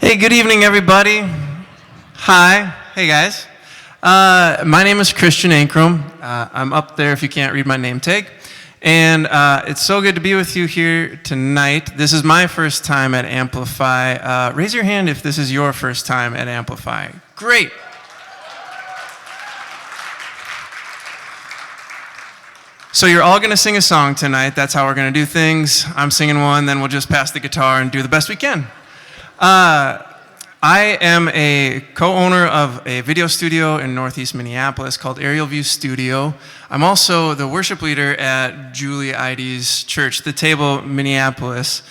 Hey, good evening, everybody. Hi. Hey, guys. My name is Christian Ankrum. I'm up there if you can't read my name tag. And it's so good to be with you here tonight. This is my first time at Amplify. Raise your hand if this is your first time at Amplify. Great. So you're all going to sing a song tonight. That's how we're going to do things. I'm singing one, then we'll just pass the guitar and do the best we can. I am a co-owner of a video studio in Northeast Minneapolis called Aerial View Studio. I'm also the worship leader at Julie Ides Church, The Table, Minneapolis,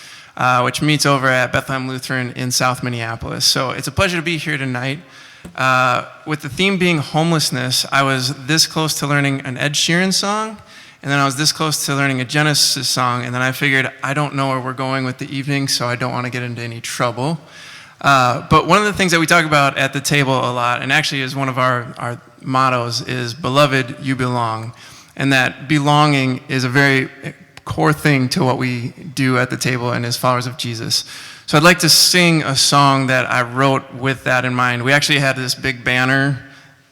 which meets over at Bethlehem Lutheran in South Minneapolis. So it's a pleasure to be here tonight. With the theme being homelessness, I was this close to learning an Ed Sheeran song, and then I was this close to learning a Genesis song, and then I figured I don't know where we're going with the evening, so I don't want to get into any trouble. But one of the things that we talk about at the table a lot, and actually is one of our mottos, is "Beloved, you belong." And that belonging is a very core thing to what we do at the table and as followers of Jesus. So I'd like to sing a song that I wrote with that in mind. We actually had this big banner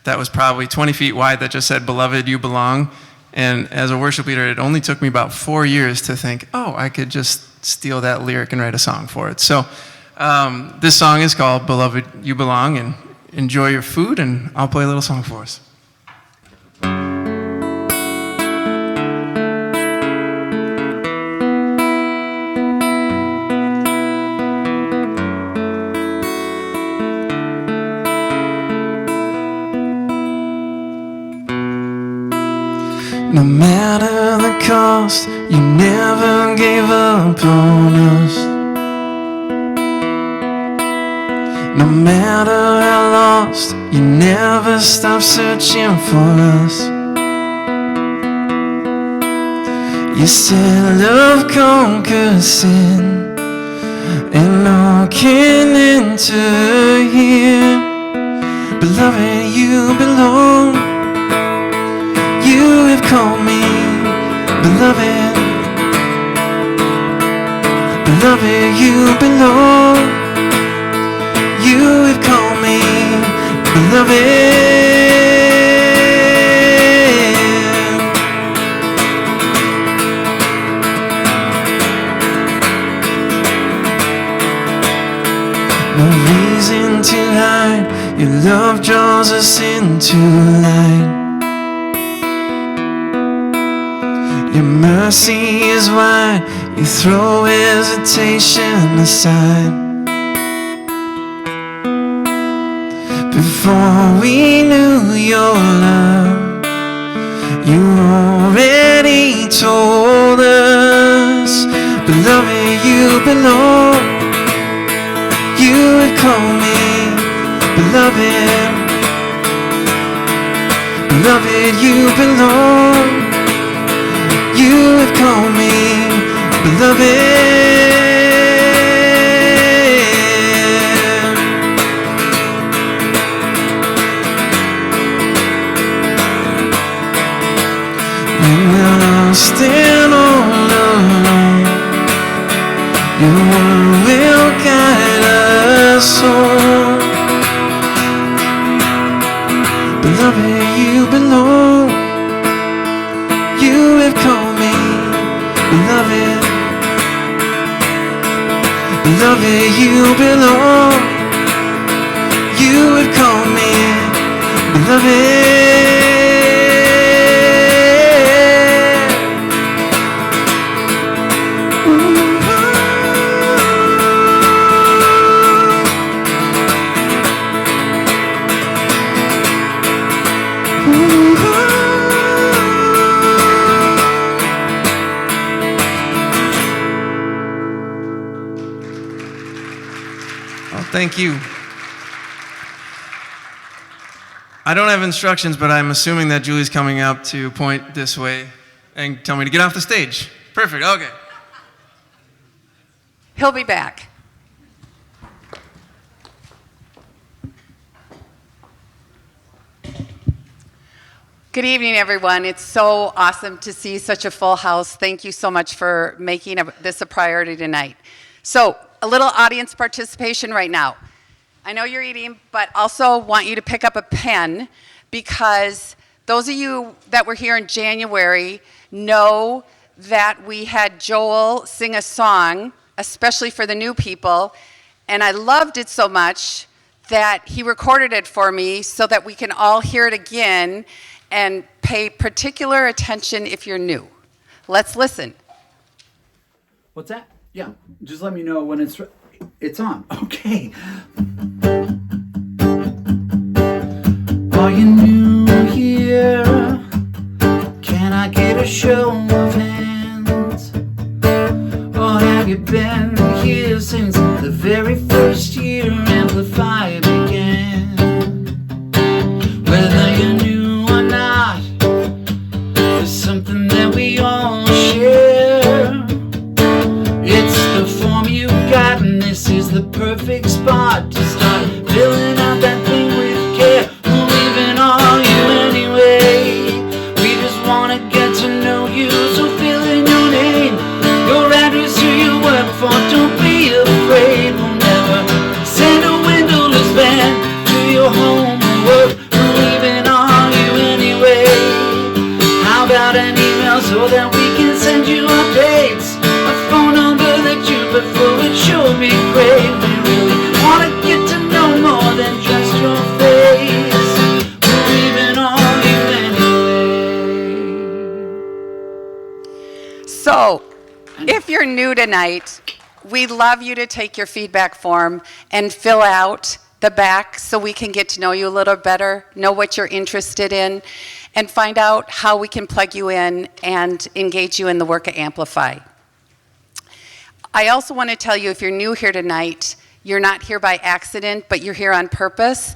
that was probably 20 feet wide that just said, "Beloved, you belong." And as a worship leader, it only took me about 4 years to think, oh, I could just steal that lyric and write a song for it. So this song is called "Beloved, You Belong," and enjoy your food, and I'll play a little song for us. No matter the cost, you never gave up on us. No matter how lost, you never stop searching for us. You said love conquers sin, and all can enter here. Beloved, you belong. You have called me beloved. Beloved, you belong. You have called me beloved. No reason to hide. Your love draws us into light. Your mercy is wide. You throw hesitation aside. Before we knew your love, you already told us, beloved, you belong. You have called me beloved. Beloved, you belong. You have called me beloved. Stand all alone. Your word will guide us home. Beloved, you belong. You have called me beloved. Beloved, you belong. You have called me beloved. Thank you. I don't have instructions, but I'm assuming that Julie's coming up to point this way and tell me to get off the stage. Perfect, okay. He'll be back. Good evening, everyone. It's so awesome to see such a full house. Thank you so much for making this a priority tonight. So, a little audience participation right now. I know you're eating, but also want you to pick up a pen because those of you that were here in January know that we had Joel sing a song, especially for the new people, and I loved it so much that he recorded it for me so that we can all hear it again and pay particular attention if you're new. Let's listen. What's that? Yeah, just let me know when it's on. Okay. Are you new here? Can I get a show of hands? Or have you been here since the very first year Amplify began? Whether you're new or not, there's something that we all share. It's the form you got, and this is the perfect spot to start filling out that thing with care. We'll even all you anyway. We just wanna get to know you, so fill in your name, your address, who you work for. Don't be afraid. We'll never send a windowless van to your home or work. We'll even all you anyway. How about an email so that we can send you updates? A phone number that you prefer would sure be great. We really wanna get to know more than just your face. We'll even all you anyway. So, if you're new tonight, we'd love you to take your feedback form and fill out the back so we can get to know you a little better, know what you're interested in, and find out how we can plug you in and engage you in the work of Amplify. I also want to tell you, if you're new here tonight, you're not here by accident, but you're here on purpose,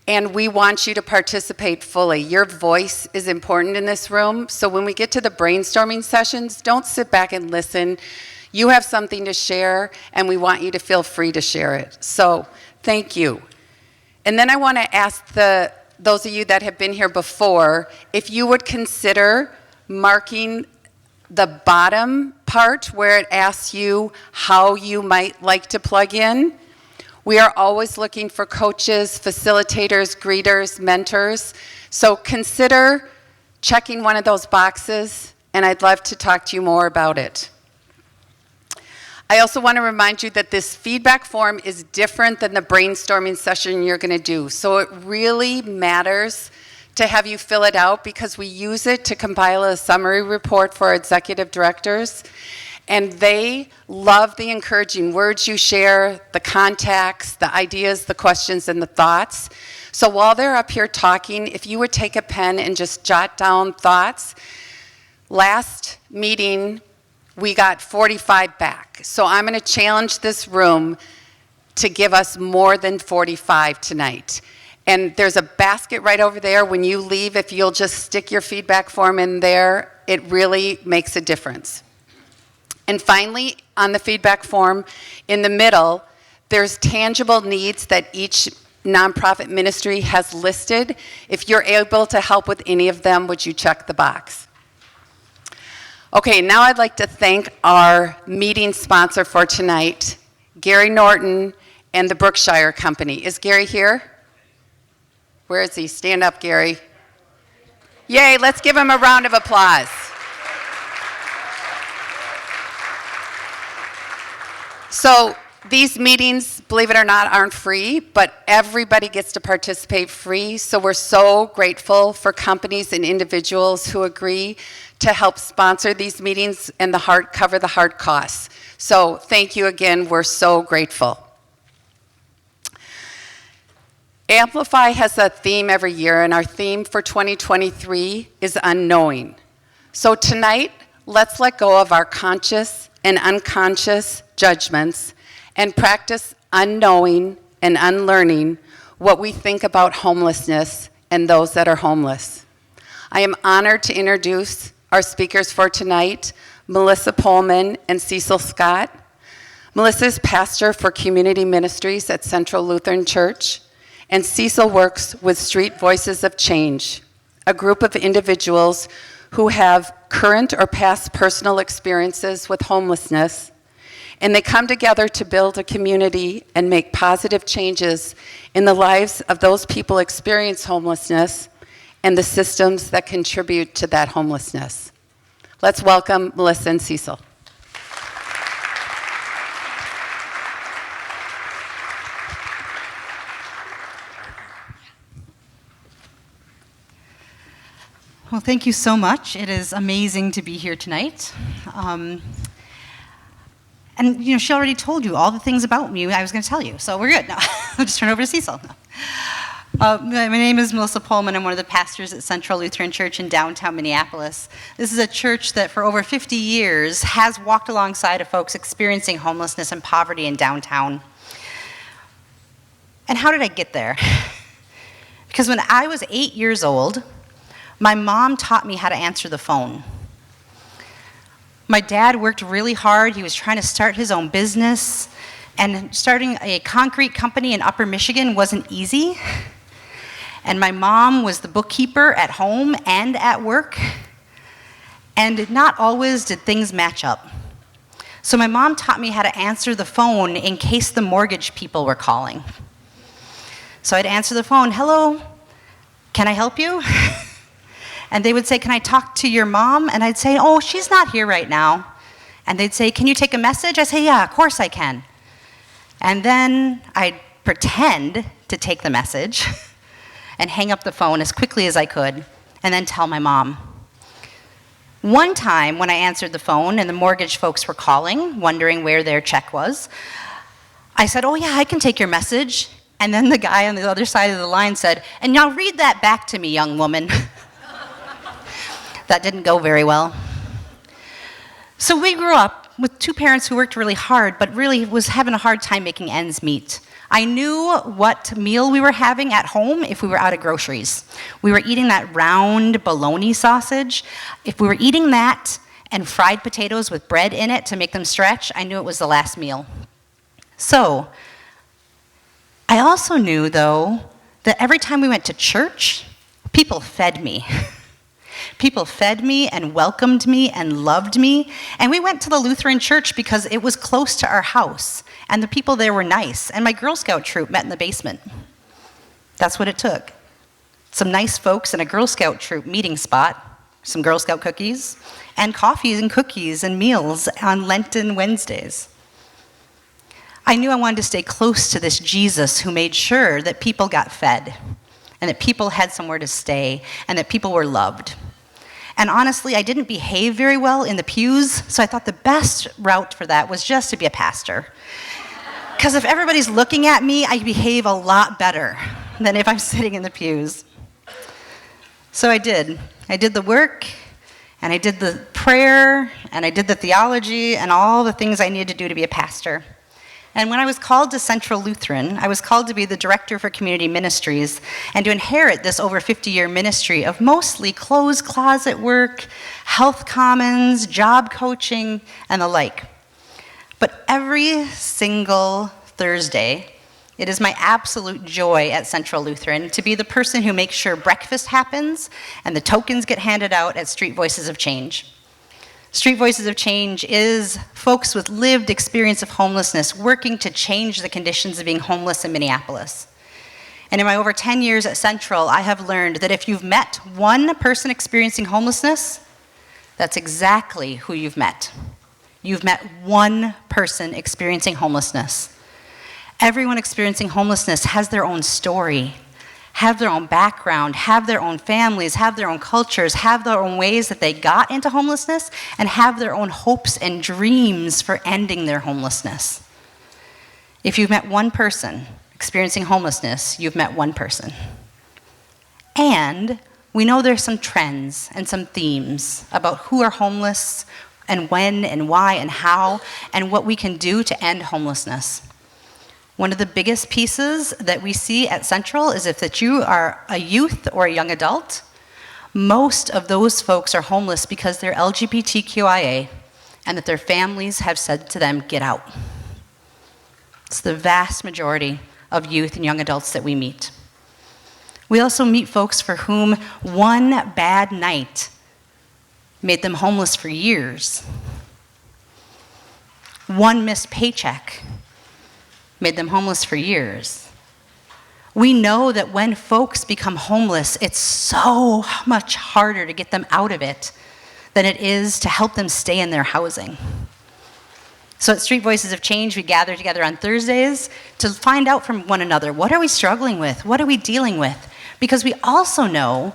and we want you to participate fully. Your voice is important in this room, so when we get to the brainstorming sessions, don't sit back and listen. You have something to share, and we want you to feel free to share it. So, thank you. And then I want to ask those of you that have been here before, if you would consider marking the bottom part where it asks you how you might like to plug in. We are always looking for coaches, facilitators, greeters, mentors. So consider checking one of those boxes, and I'd love to talk to you more about it. I also want to remind you that this feedback form is different than the brainstorming session you're going to do. So it really matters to have you fill it out because we use it to compile a summary report for our executive directors. And they love the encouraging words you share, the contacts, the ideas, the questions, and the thoughts. So while they're up here talking, if you would take a pen and just jot down thoughts. Last meeting, we got 45 back. So I'm going to challenge this room to give us more than 45 tonight. And there's a basket right over there. When you leave, if you'll just stick your feedback form in there, it really makes a difference. And finally, on the feedback form, in the middle, there's tangible needs that each nonprofit ministry has listed. If you're able to help with any of them, would you check the box? Okay, now I'd like to thank our meeting sponsor for tonight, Gary Norton and the Brookshire Company. Is Gary here? Where is he? Stand up, Gary. Yay, let's give him a round of applause. So these meetings, believe it or not, aren't free, but everybody gets to participate free. So we're so grateful for companies and individuals who agree to help sponsor these meetings and cover the hard costs. So thank you again. We're so grateful. Amplify has a theme every year, and our theme for 2023 is unknowing. So tonight, let's let go of our conscious and unconscious judgments and practice unknowing and unlearning what we think about homelessness and those that are homeless. I am honored to introduce our speakers for tonight, Melissa Pullman and Cecil Scott. Melissa is pastor for community ministries at Central Lutheran Church, and Cecil works with Street Voices of Change, a group of individuals who have current or past personal experiences with homelessness and they come together to build a community and make positive changes in the lives of those people experience homelessness and the systems that contribute to that homelessness. Let's welcome Melissa and Cecil. Well, thank you so much. It is amazing to be here tonight. And she already told you all the things about me I was going to tell you, so we're good. No, I'll just turn over to Cecil. My name is Melissa Pullman. I'm one of the pastors at Central Lutheran Church in downtown Minneapolis. This is a church that for over 50 years has walked alongside of folks experiencing homelessness and poverty in downtown. And how did I get there? Because when I was 8 years old, my mom taught me how to answer the phone. My dad worked really hard. He was trying to start his own business, and starting a concrete company in Upper Michigan wasn't easy. And my mom was the bookkeeper at home and at work, and not always did things match up. So my mom taught me how to answer the phone in case the mortgage people were calling. So I'd answer the phone, "Hello, can I help you?" And they would say, "Can I talk to your mom?" And I'd say, "Oh, she's not here right now." And they'd say, "Can you take a message?" I'd say, "Yeah, of course I can." And then I'd pretend to take the message and hang up the phone as quickly as I could, and then tell my mom. One time when I answered the phone and the mortgage folks were calling, wondering where their check was, I said, "Oh yeah, I can take your message." And then the guy on the other side of the line said, "And now read that back to me, young woman." That didn't go very well. So we grew up with two parents who worked really hard, but really was having a hard time making ends meet. I knew what meal we were having at home if we were out of groceries. We were eating that round bologna sausage. If we were eating that and fried potatoes with bread in it to make them stretch, I knew it was the last meal. So I also knew, though, that every time we went to church, people fed me. People fed me and welcomed me and loved me. And we went to the Lutheran church because it was close to our house. And the people there were nice. And my Girl Scout troop met in the basement. That's what it took. Some nice folks in a Girl Scout troop meeting spot, some Girl Scout cookies, and coffees and cookies and meals on Lenten Wednesdays. I knew I wanted to stay close to this Jesus who made sure that people got fed, and that people had somewhere to stay, and that people were loved. And honestly, I didn't behave very well in the pews, so I thought the best route for that was just to be a pastor. Because if everybody's looking at me, I behave a lot better than if I'm sitting in the pews. So I did. I did the work, and I did the prayer, and I did the theology, and all the things I needed to do to be a pastor. And when I was called to Central Lutheran, I was called to be the director for community ministries and to inherit this over 50-year ministry of mostly closed closet work, health commons, job coaching, and the like. But every single Thursday, it is my absolute joy at Central Lutheran to be the person who makes sure breakfast happens and the tokens get handed out at Street Voices of Change. Street Voices of Change is folks with lived experience of homelessness working to change the conditions of being homeless in Minneapolis. And in my over 10 years at Central, I have learned that if you've met one person experiencing homelessness, that's exactly who you've met. You've met one person experiencing homelessness. Everyone experiencing homelessness has their own story, have their own background, have their own families, have their own cultures, have their own ways that they got into homelessness, and have their own hopes and dreams for ending their homelessness. If you've met one person experiencing homelessness, you've met one person. And we know there's some trends and some themes about who are homeless and when and why and how and what we can do to end homelessness. One of the biggest pieces that we see at Central is if that you are a youth or a young adult, most of those folks are homeless because they're LGBTQIA and that their families have said to them, get out. It's the vast majority of youth and young adults that we meet. We also meet folks for whom one bad night made them homeless for years. One missed paycheck made them homeless for years. We know that when folks become homeless, it's so much harder to get them out of it than it is to help them stay in their housing. So at Street Voices of Change, we gather together on Thursdays to find out from one another, what are we struggling with? What are we dealing with? Because we also know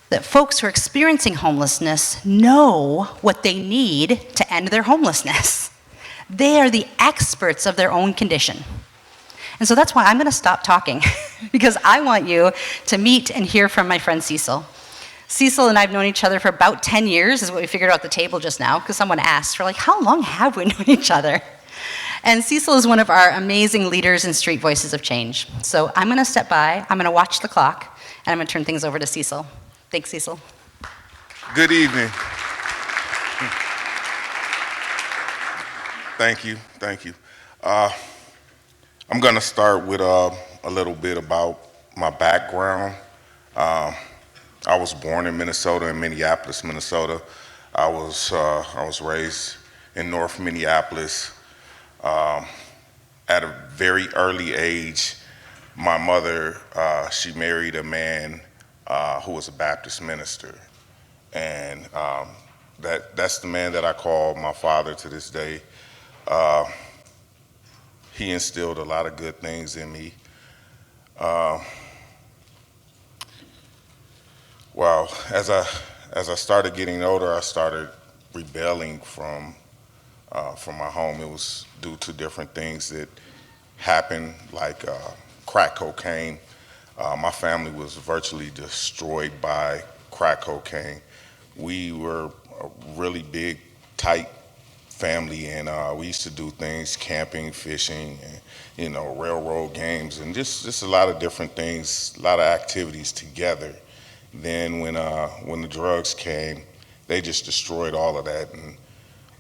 that folks who are experiencing homelessness know what they need to end their homelessness. They are the experts of their own condition. And so that's why I'm going to stop talking, because I want you to meet and hear from my friend Cecil. Cecil and I have known each other for about 10 years, is what we figured out at the table just now, because someone asked, we're like, how long have we known each other? And Cecil is one of our amazing leaders in Street Voices of Change. So I'm going to step by, I'm going to watch the clock, and I'm going to turn things over to Cecil. Thanks, Cecil. Good evening. Thank you, thank you. I'm going to start with a little bit about my background. I was born in Minnesota, in Minneapolis, Minnesota. I was raised in North Minneapolis. At a very early age, my mother, she married a man who was a Baptist minister. And that's the man that I call my father to this day. He instilled a lot of good things in me. Well, as I started getting older, I started rebelling from my home. It was due to different things that happened, like crack cocaine. My family was virtually destroyed by crack cocaine. We were a really big, tight family, and we used to do things, camping, fishing, and, railroad games, and just a lot of different things, a lot of activities together. Then when the drugs came, they just destroyed all of that, and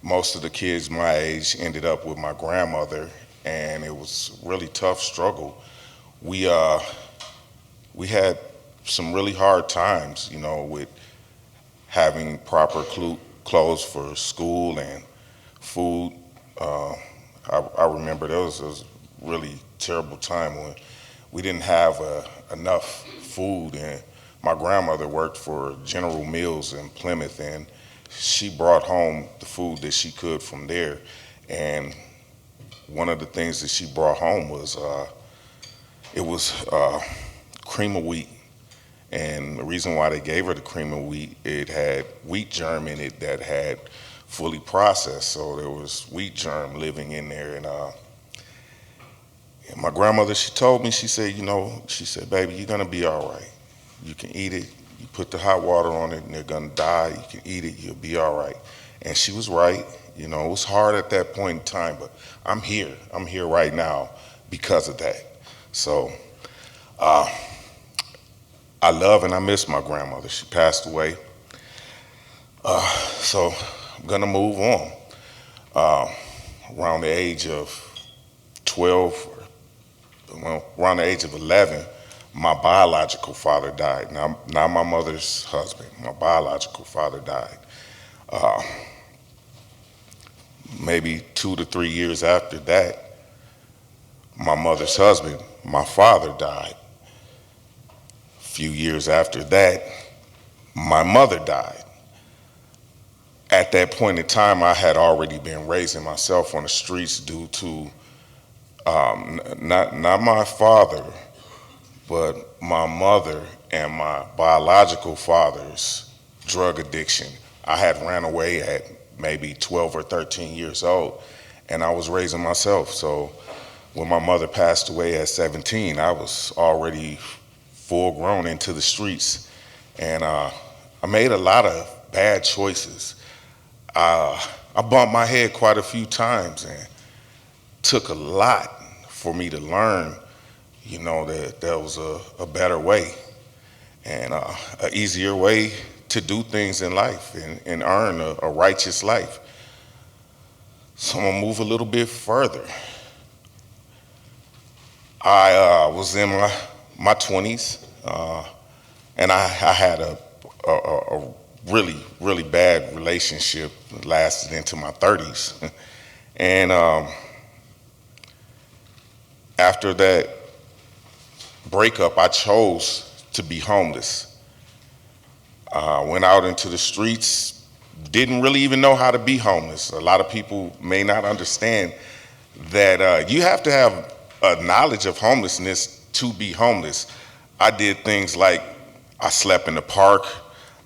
most of the kids my age ended up with my grandmother, and it was a really tough struggle. We had some really hard times, with having proper clothes for school and food. I remember there was a really terrible time when we didn't have enough food, and my grandmother worked for General Mills in Plymouth, and she brought home the food that she could from there. And one of the things that she brought home was cream of wheat. And the reason why they gave her the cream of wheat, it had wheat germ in it that had fully processed, so there was wheat germ living in there. And my grandmother, she told me, she said, baby, you're gonna be all right. You can eat it. You put the hot water on it, and they're gonna die. You can eat it. You'll be all right. And she was right. It was hard at that point in time, but I'm here. I'm here right now because of that. So I love and I miss my grandmother. She passed away. So I'm gonna move on. Around the age of 12, around the age of 11, my biological father died. Now, not my mother's husband. My biological father died. Maybe 2 to 3 years after that, my mother's husband, my father, died. A few years after that, my mother died. At that point in time, I had already been raising myself on the streets due to not my father, but my mother and my biological father's drug addiction. I had ran away at maybe 12 or 13 years old, and I was raising myself. So when my mother passed away at 17, I was already full grown into the streets, and I made a lot of bad choices. I bumped my head quite a few times, and took a lot for me to learn, that there was a better way and an easier way to do things in life and earn a righteous life. So I'm gonna move a little bit further. I was in my 20s, and I had a really, really bad relationship that lasted into my 30s. And after that breakup, I chose to be homeless. Went out into the streets, didn't really even know how to be homeless. A lot of people may not understand that you have to have a knowledge of homelessness to be homeless. I did things like I slept in the park,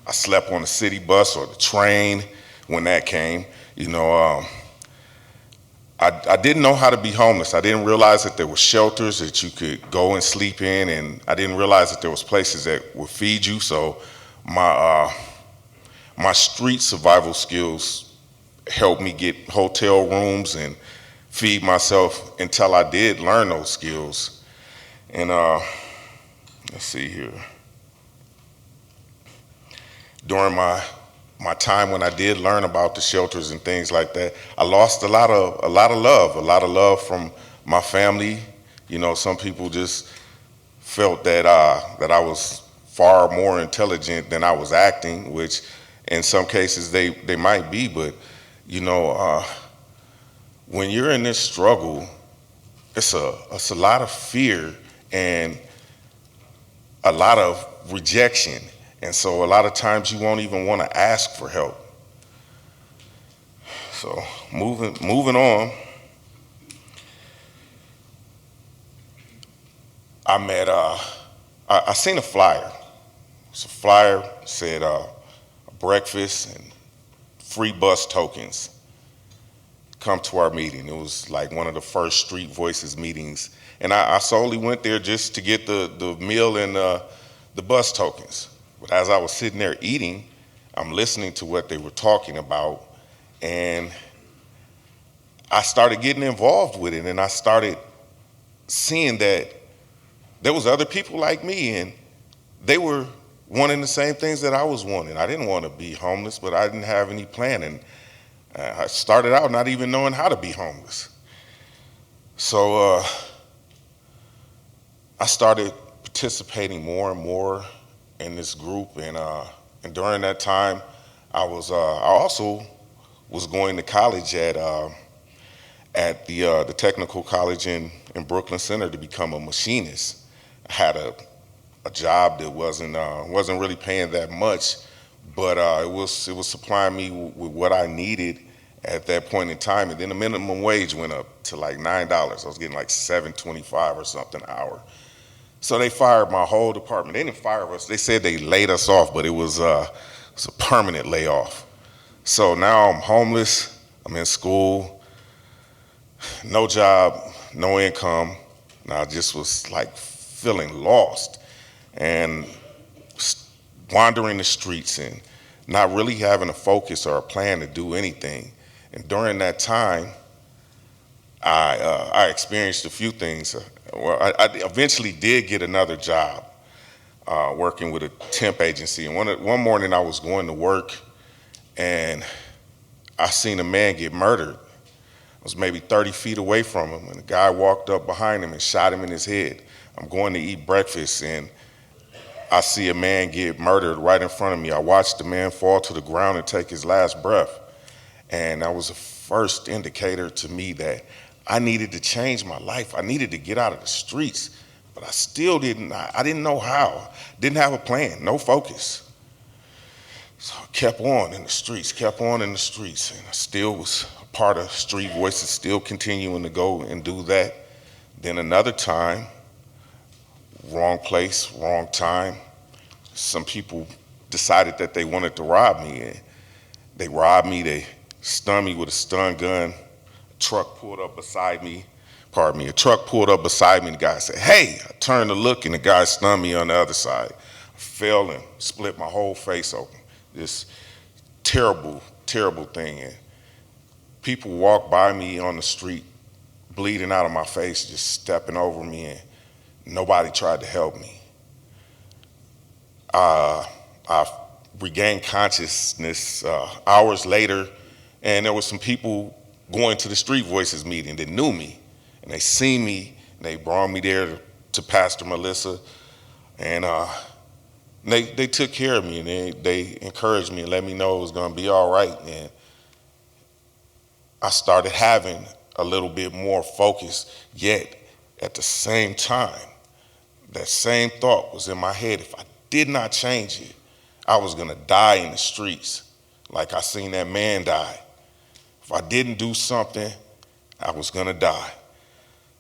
I slept on the city bus or the train when that came. You know, I didn't know how to be homeless. I didn't realize that there were shelters that you could go and sleep in, and I didn't realize that there was places that would feed you. So my street survival skills helped me get hotel rooms and feed myself until I did learn those skills. And let's see here. During my time when I did learn about the shelters and things like that, I lost a lot of love from my family. You know, some people just felt that I was far more intelligent than I was acting, which in some cases they might be, but you know, when you're in this struggle, it's a lot of fear and a lot of rejection. And so a lot of times you won't even want to ask for help. So moving on, I met I seen a flyer. It's a flyer said breakfast and free bus tokens. Come to our meeting. It was like one of the first Street Voices meetings, and I solely went there just to get the meal and the bus tokens. But as I was sitting there eating, I'm listening to what they were talking about, and I started getting involved with it, and I started seeing that there was other people like me, and they were wanting the same things that I was wanting. I didn't want to be homeless, but I didn't have any plan, and I started out not even knowing how to be homeless. So I started participating more and more in this group, and during that time, I also was going to college at the technical college in Brooklyn Center to become a machinist. I had a job that wasn't really paying that much, but it was supplying me with what I needed at that point in time. And then the minimum wage went up to like $9. I was getting like $7.25 or something an hour. So they fired my whole department. They didn't fire us. They said they laid us off, but it was a permanent layoff. So now I'm homeless. I'm in school, no job, no income. And I just was like feeling lost and wandering the streets and not really having a focus or a plan to do anything. And during that time, I experienced a few things. Well, I eventually did get another job working with a temp agency. And one morning I was going to work, and I seen a man get murdered. I was maybe 30 feet away from him, and a guy walked up behind him and shot him in his head. I'm going to eat breakfast, and I see a man get murdered right in front of me. I watched the man fall to the ground and take his last breath. And that was the first indicator to me that I needed to change my life. I needed to get out of the streets, but I still didn't know how. Didn't have a plan, no focus. So I kept on in the streets, and I still was a part of Street Voices, still continuing to go and do that. Then another time, wrong place, wrong time. Some people decided that they wanted to rob me, and they robbed me. They stunned me with a stun gun. A truck pulled up beside me. And the guy said, "Hey!" I turned to look, and the guy stunned me on the other side. I fell and split my whole face open. This terrible, terrible thing. And people walked by me on the street, bleeding out of my face, just stepping over me, and nobody tried to help me. I regained consciousness hours later, and there were some people going to the Street Voices meeting that knew me, and they seen me, and they brought me there to Pastor Melissa, and they took care of me, and they encouraged me and let me know it was going to be all right. And I started having a little bit more focus, yet at the same time, that same thought was in my head. If I did not change it, I was gonna die in the streets like I seen that man die. If I didn't do something, I was gonna die.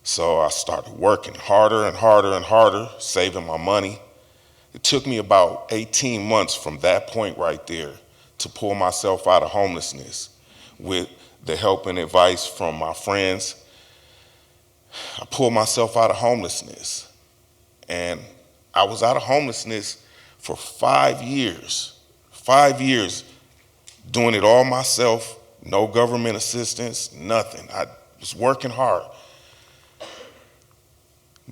So I started working harder and harder and harder, saving my money. It took me about 18 months from that point right there to pull myself out of homelessness with the help and advice from my friends. I pulled myself out of homelessness, and I was out of homelessness for 5 years. 5 years doing it all myself, no government assistance, nothing. I was working hard.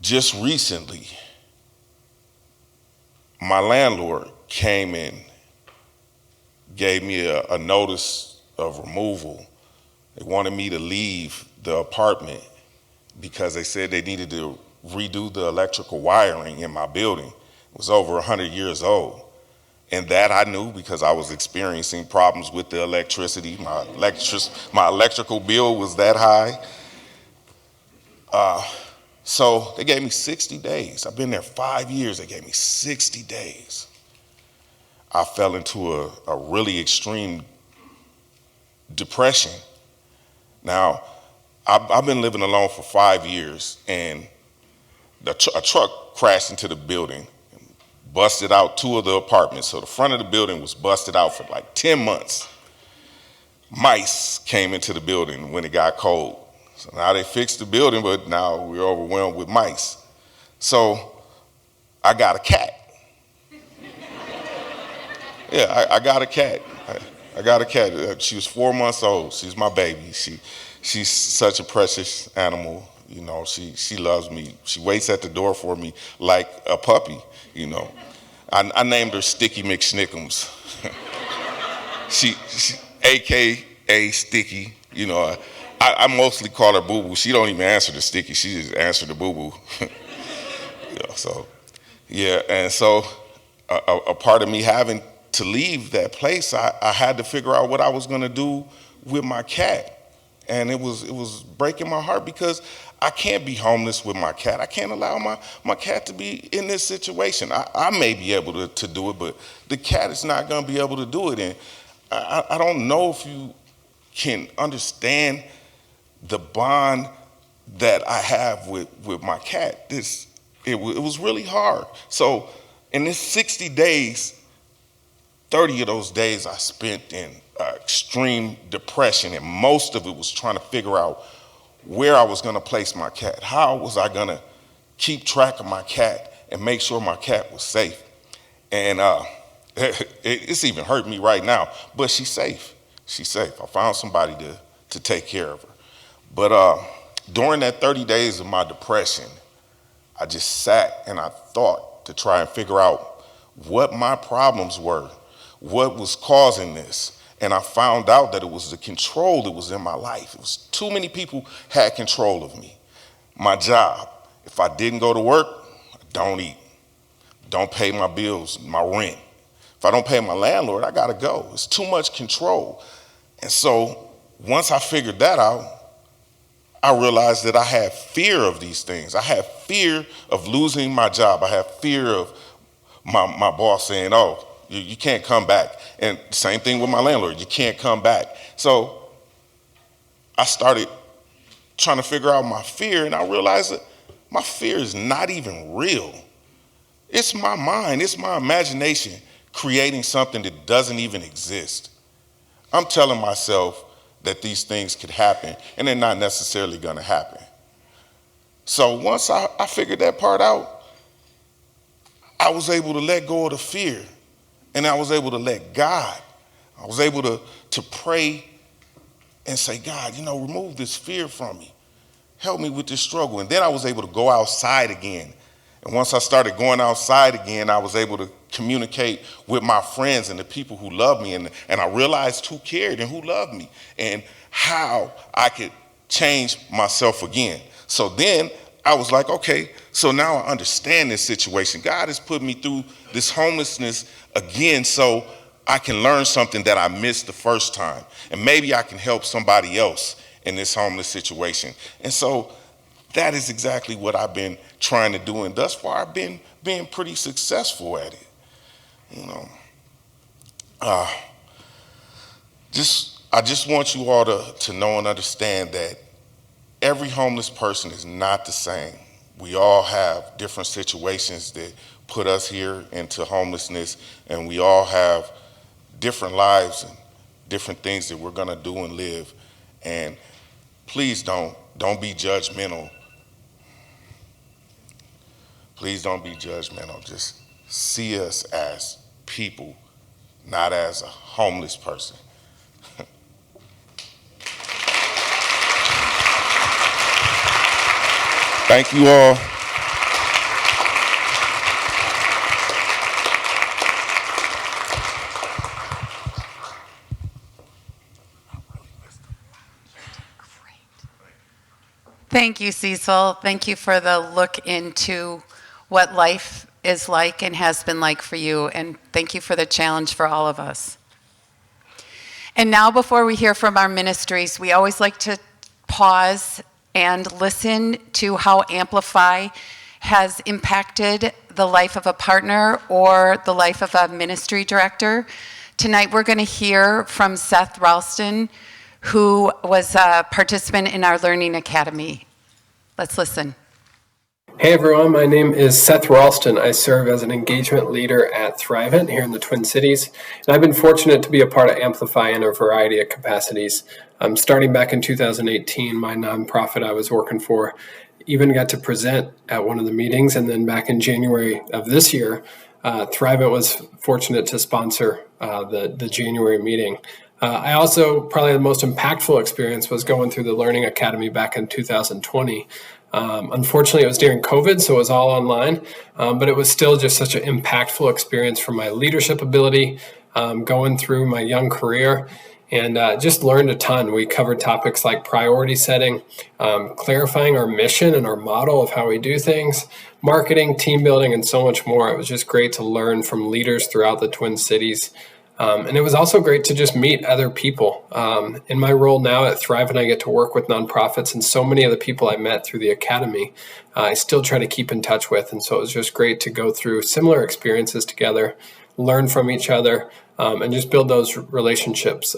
Just recently, my landlord came and gave me a notice of removal. They wanted me to leave the apartment because they said they needed to redo the electrical wiring in my building. It was over 100 years old. And that I knew because I was experiencing problems with the electricity. My electrical bill was that high. So they gave me 60 days. I've been there 5 years. They gave me 60 days. I fell into a really extreme depression. Now, I've been living alone for 5 years, and a truck crashed into the building, busted out 2 of the apartments. So the front of the building was busted out for like 10 months. Mice came into the building when it got cold. So now they fixed the building, but now we're overwhelmed with mice. So I got a cat. Yeah, I got a cat. I got a cat. She was 4 months old. She's my baby. She's such a precious animal. You know, she loves me. She waits at the door for me like a puppy, you know. I named her Sticky McSnickums. she AKA Sticky, you know. I mostly call her Boo Boo. She don't even answer the Sticky. She just answers the Boo Boo. And so a part of me having to leave that place, I had to figure out what I was gonna do with my cat. And it was breaking my heart because I can't be homeless with my cat. I can't allow my cat to be in this situation. I may be able to do it, but the cat is not gonna be able to do it. And I don't know if you can understand the bond that I have with my cat. It was really hard. So in this 60 days, 30 of those days I spent in extreme depression, and most of it was trying to figure out where I was gonna place my cat. How was I gonna keep track of my cat and make sure my cat was safe? And it's even hurt me right now, but she's safe. She's safe. I found somebody to take care of her. But during that 30 days of my depression, I just sat and I thought to try and figure out what my problems were, what was causing this. And I found out that it was the control that was in my life. It was too many people had control of me. My job, if I didn't go to work, I don't eat. Don't pay my bills, my rent. If I don't pay my landlord, I gotta go. It's too much control. And so once I figured that out, I realized that I had fear of these things. I had fear of losing my job. I had fear of my boss saying, oh, you can't come back. And same thing with my landlord, you can't come back. So I started trying to figure out my fear, and I realized that my fear is not even real. It's my mind, it's my imagination creating something that doesn't even exist. I'm telling myself that these things could happen, and they're not necessarily gonna happen. So once I figured that part out, I was able to let go of the fear, and I was able to let God. I was able to pray and say, God, remove this fear from me. Help me with this struggle. And then I was able to go outside again. And once I started going outside again, I was able to communicate with my friends and the people who love me. And I realized who cared and who loved me and how I could change myself again. So then I was like, okay, so now I understand this situation. God has put me through this homelessness again so I can learn something that I missed the first time. And maybe I can help somebody else in this homeless situation. And so that is exactly what I've been trying to do, and thus far I've been being pretty successful at it. You know, I just want you all to know and understand that every homeless person is not the same. We all have different situations that put us here into homelessness, and we all have different lives and different things that we're gonna do and live. And please don't be judgmental. Please don't be judgmental. Just see us as people, not as a homeless person. Thank you all. Thank you, Cecil. Thank you for the look into what life is like and has been like for you, and thank you for the challenge for all of us. And now, before we hear from our ministries, we always like to pause and listen to how Amplify has impacted the life of a partner or the life of a ministry director. Tonight we're going to hear from Seth Ralston, who was a participant in our Learning Academy. Let's listen. Hey everyone, my name is Seth Ralston. I serve as an engagement leader at Thrivent here in the Twin Cities, and I've been fortunate to be a part of Amplify in a variety of capacities. Starting back in 2018, my nonprofit I was working for even got to present at one of the meetings, and then back in January of this year, Thrivent was fortunate to sponsor the January meeting. I also, probably the most impactful experience was going through the Learning Academy back in 2020. Unfortunately, it was during COVID, so it was all online, but it was still just such an impactful experience for my leadership ability, going through my young career, and just learned a ton. We covered topics like priority setting, clarifying our mission and our model of how we do things, marketing, team building, and so much more. It was just great to learn from leaders throughout the Twin Cities. And it was also great to just meet other people. In my role now at Thrive, and I get to work with nonprofits, and so many of the people I met through the academy, I still try to keep in touch with. And so it was just great to go through similar experiences together, learn from each other, and just build those relationships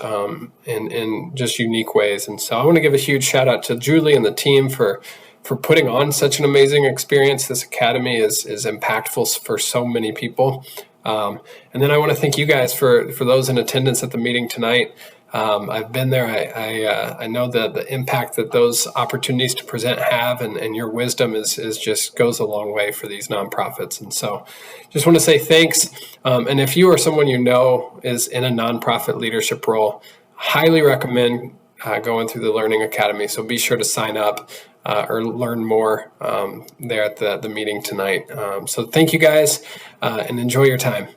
in just unique ways. And so I want to give a huge shout out to Julie and the team for putting on such an amazing experience. This academy is impactful for so many people. And then I want to thank you guys for those in attendance at the meeting tonight. I've been there. I know the impact that those opportunities to present have, and your wisdom is just goes a long way for these nonprofits. And so just want to say thanks. And if you or someone you know is in a nonprofit leadership role, highly recommend going through the Learning Academy. So be sure to sign up or learn more there at the meeting tonight. So thank you guys and enjoy your time.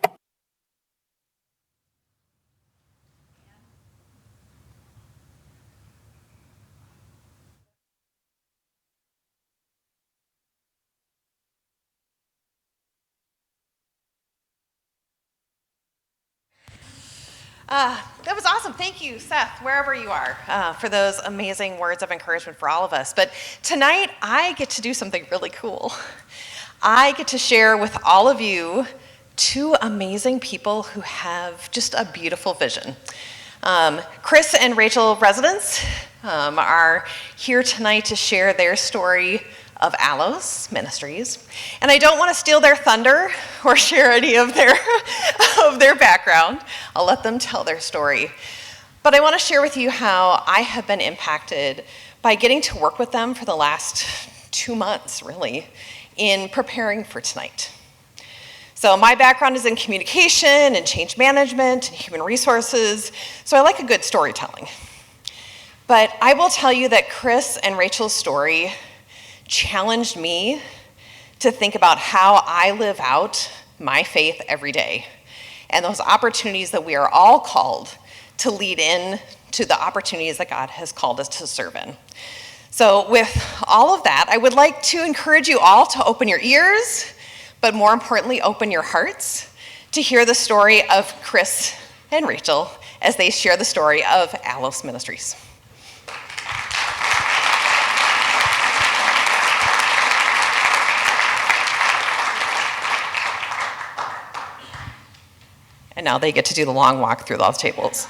That was awesome. Thank you, Seth, wherever you are, for those amazing words of encouragement for all of us. But tonight, I get to do something really cool. I get to share with all of you two amazing people who have just a beautiful vision. Chris and Rachel residents are here tonight to share their story of Allos Ministries. And I don't want to steal their thunder or share any of their background. I'll let them tell their story. But I want to share with you how I have been impacted by getting to work with them for the last 2 months, really, in preparing for tonight. So my background is in communication and change management and human resources, so I like a good storytelling. But I will tell you that Chris and Rachel's story challenged me to think about how I live out my faith every day and those opportunities that we are all called to lead in to the opportunities that God has called us to serve in. So with all of that, I would like to encourage you all to open your ears, but more importantly, open your hearts to hear the story of Chris and Rachel as they share the story of Allos Ministries. and now they get to do the long walk through those tables.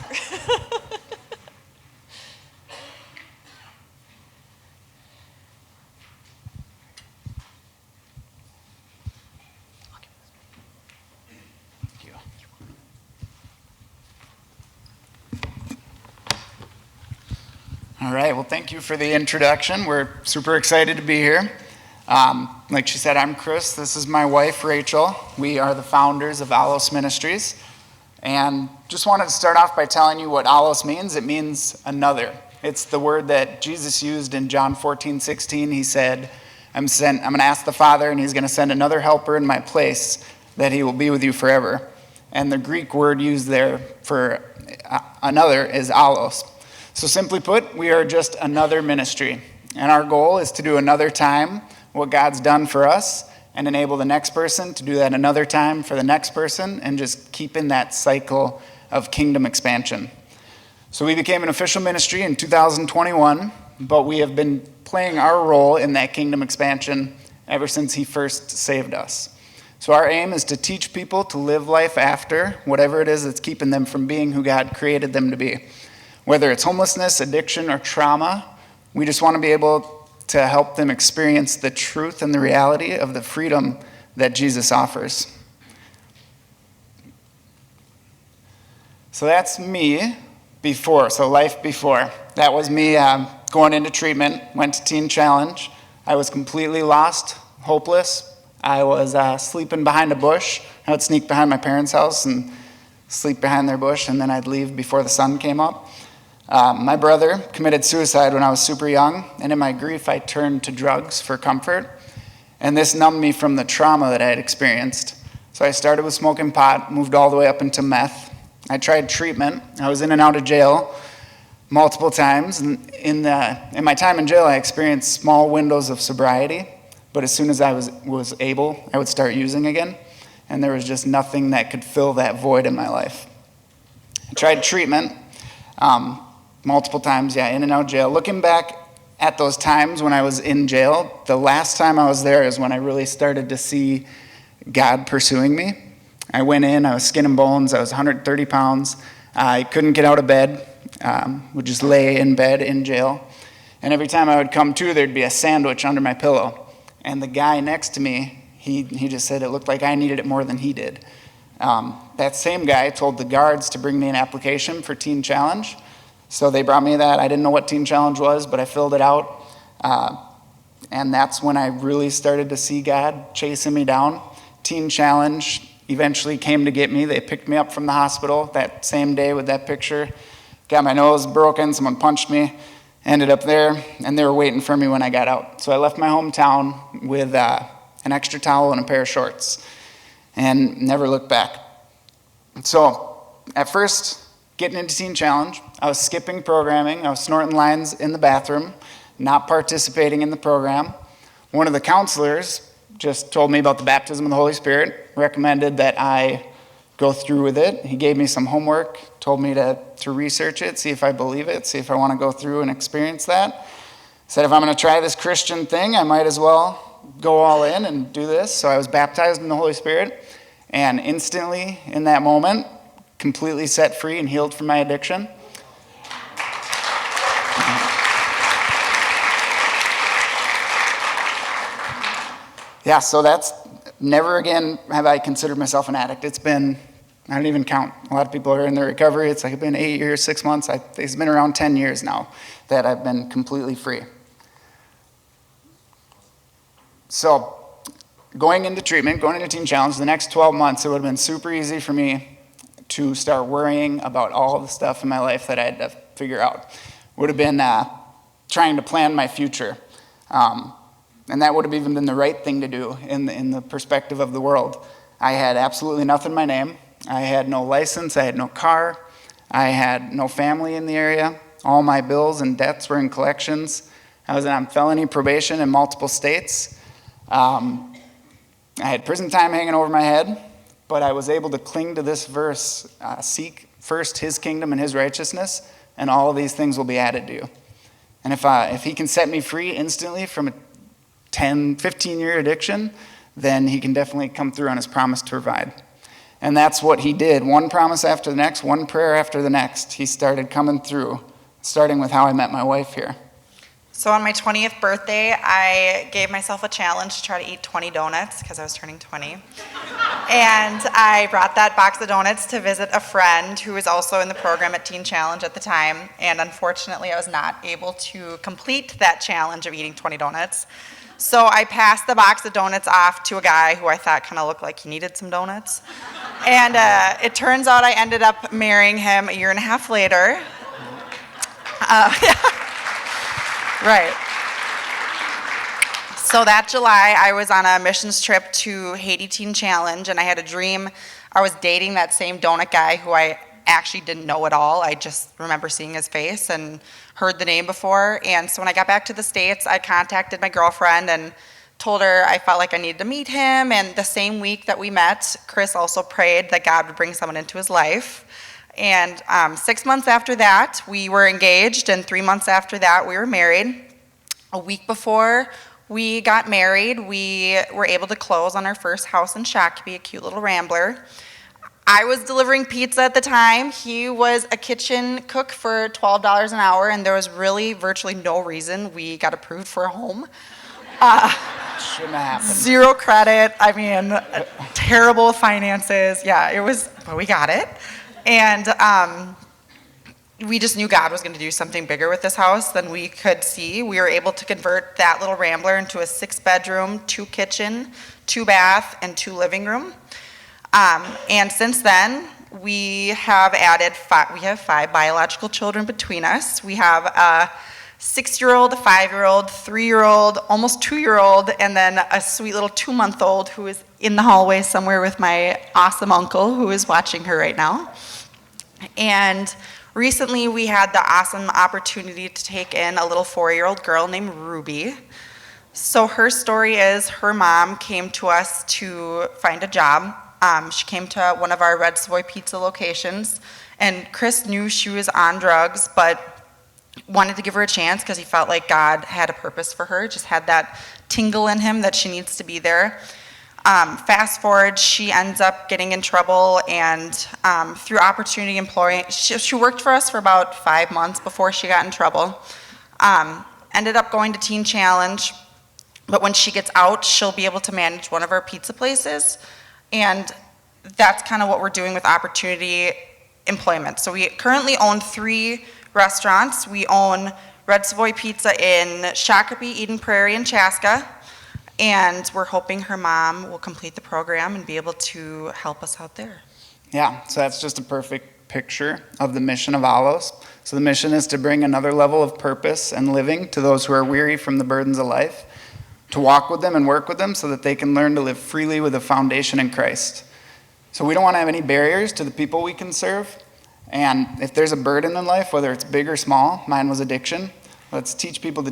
All right, well, thank you for the introduction. We're super excited to be here. Like she said, I'm Chris. This is my wife, Rachel. We are the founders of Alos Ministries. And just wanted to start off by telling you what Alos means. It means another. It's the word that Jesus used in John 14:16. He said, I'm going to ask the Father, and he's going to send another helper in my place, that he will be with you forever. And the Greek word used there for another is Alos. So simply put, we are just another ministry. And our goal is to do another time what God's done for us and enable the next person to do that another time for the next person and just keep in that cycle of kingdom expansion. So we became an official ministry in 2021, but we have been playing our role in that kingdom expansion ever since he first saved us. So our aim is to teach people to live life after whatever it is that's keeping them from being who God created them to be. Whether it's homelessness, addiction, or trauma, we just want to be able to help them experience the truth and the reality of the freedom that Jesus offers. So that's me before, so life before. That was me going into treatment, went to Teen Challenge. I was completely lost, hopeless. I was sleeping behind a bush. I would sneak behind my parents' house and sleep behind their bush, and then I'd leave before the sun came up. My brother committed suicide when I was super young, and in my grief, I turned to drugs for comfort. And this numbed me from the trauma that I had experienced. So I started with smoking pot, moved all the way up into meth. I tried treatment. I was in and out of jail multiple times. And in my time in jail, I experienced small windows of sobriety. But as soon as I was able, I would start using again. And there was just nothing that could fill that void in my life. I tried treatment. Multiple times, in and out of jail. Looking back at those times when I was in jail, the last time I was there is when I really started to see God pursuing me. I went in, I was skin and bones, I was 130 pounds. I couldn't get out of bed, would just lay in bed in jail. And every time I would come to, there'd be a sandwich under my pillow. And the guy next to me, he just said it looked like I needed it more than he did. That same guy told the guards to bring me an application for Teen Challenge. So they brought me that. I didn't know what Teen Challenge was, but I filled it out. And that's when I really started to see God chasing me down. Teen Challenge eventually came to get me. They picked me up from the hospital that same day with that picture. Got my nose broken. Someone punched me. Ended up there, and they were waiting for me when I got out. So I left my hometown with an extra towel and a pair of shorts and never looked back. So at first, getting into Teen Challenge, I was skipping programming. I was snorting lines in the bathroom, not participating in the program. One of the counselors just told me about the baptism of the Holy Spirit, recommended that I go through with it. He gave me some homework, told me to research it, see if I believe it, see if I want to go through and experience that. Said if I'm going to try this Christian thing, I might as well go all in and do this. So I was baptized in the Holy Spirit, and instantly in that moment, completely set free and healed from my addiction. So that's never again have I considered myself an addict. It's been, I don't even count. A lot of people are in their recovery. It's been 8 years, 6 months. It's been around 10 years now that I've been completely free. So going into treatment, going into Teen Challenge, the next 12 months, it would have been super easy for me to start worrying about all the stuff in my life that I had to figure out. Would have been trying to plan my future. And that would have even been the right thing to do in the perspective of the world. I had absolutely nothing in my name. I had no license. I had no car. I had no family in the area. All my bills and debts were in collections. I was on felony probation in multiple states. I had prison time hanging over my head. But I was able to cling to this verse, seek first his kingdom and his righteousness, and all of these things will be added to you. And if he can set me free instantly from a 10, 15-year addiction, then he can definitely come through on his promise to provide. And that's what he did. One promise after the next, one prayer after the next. He started coming through, starting with how I met my wife here. So on my 20th birthday, I gave myself a challenge to try to eat 20 donuts because I was turning 20. And I brought that box of donuts to visit a friend who was also in the program at Teen Challenge at the time. And unfortunately, I was not able to complete that challenge of eating 20 donuts. So I passed the box of donuts off to a guy who I thought kind of looked like he needed some donuts. And it turns out I ended up marrying him a year and a half later. Right. So that July, I was on a missions trip to Haiti Teen Challenge, and I had a dream. I was dating that same donut guy who I actually didn't know at all. I just remember seeing his face and heard the name before. And so when I got back to the States, I contacted my girlfriend and told her I felt like I needed to meet him. And the same week that we met, Chris also prayed that God would bring someone into his life. And 6 months after that, we were engaged, and 3 months after that, we were married. A week before we got married, we were able to close on our first house in Shakopee, a cute little rambler. I was delivering pizza at the time. He was a kitchen cook for $12 an hour, and there was really virtually no reason we got approved for a home. Shouldn't have happened. Zero credit, I mean, terrible finances. Yeah, it was, but we got it. And we just knew God was going to do something bigger with this house than we could see. We were able to convert that little rambler into a 6-bedroom, 2 kitchen, 2 bath, and 2 living room. And since then, we have added 5 biological children between us. We have a 6-year-old, a 5-year-old, 3-year-old, almost 2-year-old, and then a sweet little 2-month-old who is in the hallway somewhere with my awesome uncle who is watching her right now. And recently we had the awesome opportunity to take in a little 4-year-old girl named Ruby. So her story is her mom came to us to find a job. She came to one of our Red Savoy Pizza locations, and Chris knew she was on drugs, but wanted to give her a chance because he felt like God had a purpose for her, just had that tingle in him that she needs to be there. Fast forward, she ends up getting in trouble, and through opportunity employment, she worked for us for about 5 months before she got in trouble. Ended up going to Teen Challenge, but when she gets out, she'll be able to manage one of our pizza places, and that's kind of what we're doing with opportunity employment. So we currently own 3 restaurants. We own Red Savoy Pizza in Shakopee, Eden Prairie, and Chaska. And we're hoping her mom will complete the program and be able to help us out there. Yeah, so that's just a perfect picture of the mission of Alos. So the mission is to bring another level of purpose and living to those who are weary from the burdens of life, to walk with them and work with them so that they can learn to live freely with a foundation in Christ. So we don't want to have any barriers to the people we can serve. And if there's a burden in life, whether it's big or small, mine was addiction, let's teach people to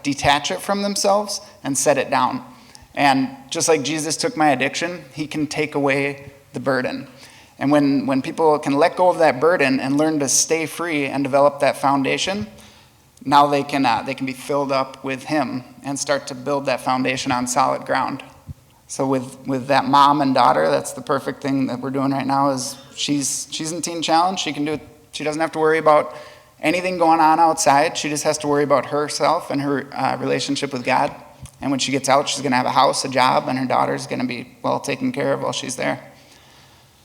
detach it from themselves and set it down. And just like Jesus took my addiction, he can take away the burden. And when people can let go of that burden and learn to stay free and develop that foundation, now they can be filled up with him and start to build that foundation on solid ground. So with that mom and daughter, that's the perfect thing that we're doing right now is she's in Teen Challenge. She can do it. She doesn't have to worry about anything going on outside. She just has to worry about herself and her relationship with God. And when she gets out, she's going to have a house, a job, and her daughter's going to be well taken care of while she's there.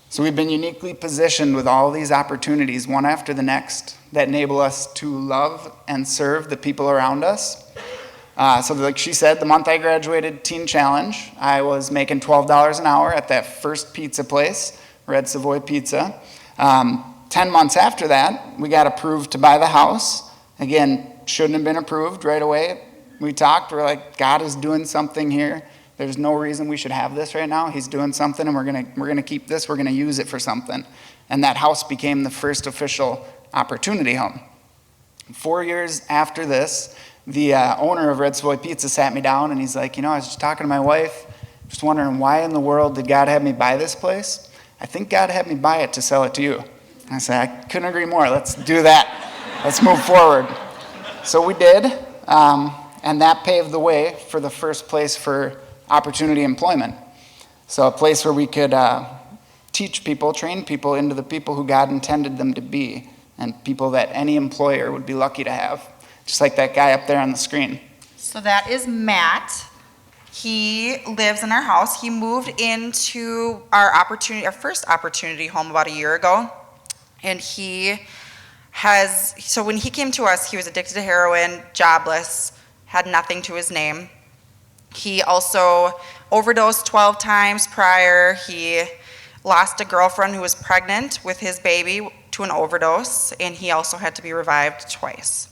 So we've been uniquely positioned with all these opportunities, one after the next, that enable us to love and serve the people around us. So like she said, the month I graduated Teen Challenge, I was making $12 an hour at that first pizza place, Red Savoy Pizza. 10 months after that, we got approved to buy the house. Again, shouldn't have been approved right away. We talked, we're like, God is doing something here. There's no reason we should have this right now. He's doing something, and we're gonna keep this. We're gonna use it for something. And that house became the first official opportunity home. 4 years after this, the owner of Red Savoy Pizza sat me down, and he's like, I was just talking to my wife, just wondering why in the world did God have me buy this place? I think God had me buy it to sell it to you. And I said, I couldn't agree more. Let's do that. Let's move forward. So we did, and that paved the way for the first place for opportunity employment. So a place where we could teach people, train people into the people who God intended them to be, and people that any employer would be lucky to have, just like that guy up there on the screen. So that is Matt. He lives in our house. He moved into our first opportunity home about a year ago. And so when he came to us, he was addicted to heroin, jobless, had nothing to his name. He also overdosed 12 times prior. He lost a girlfriend who was pregnant with his baby to an overdose, and he also had to be revived twice.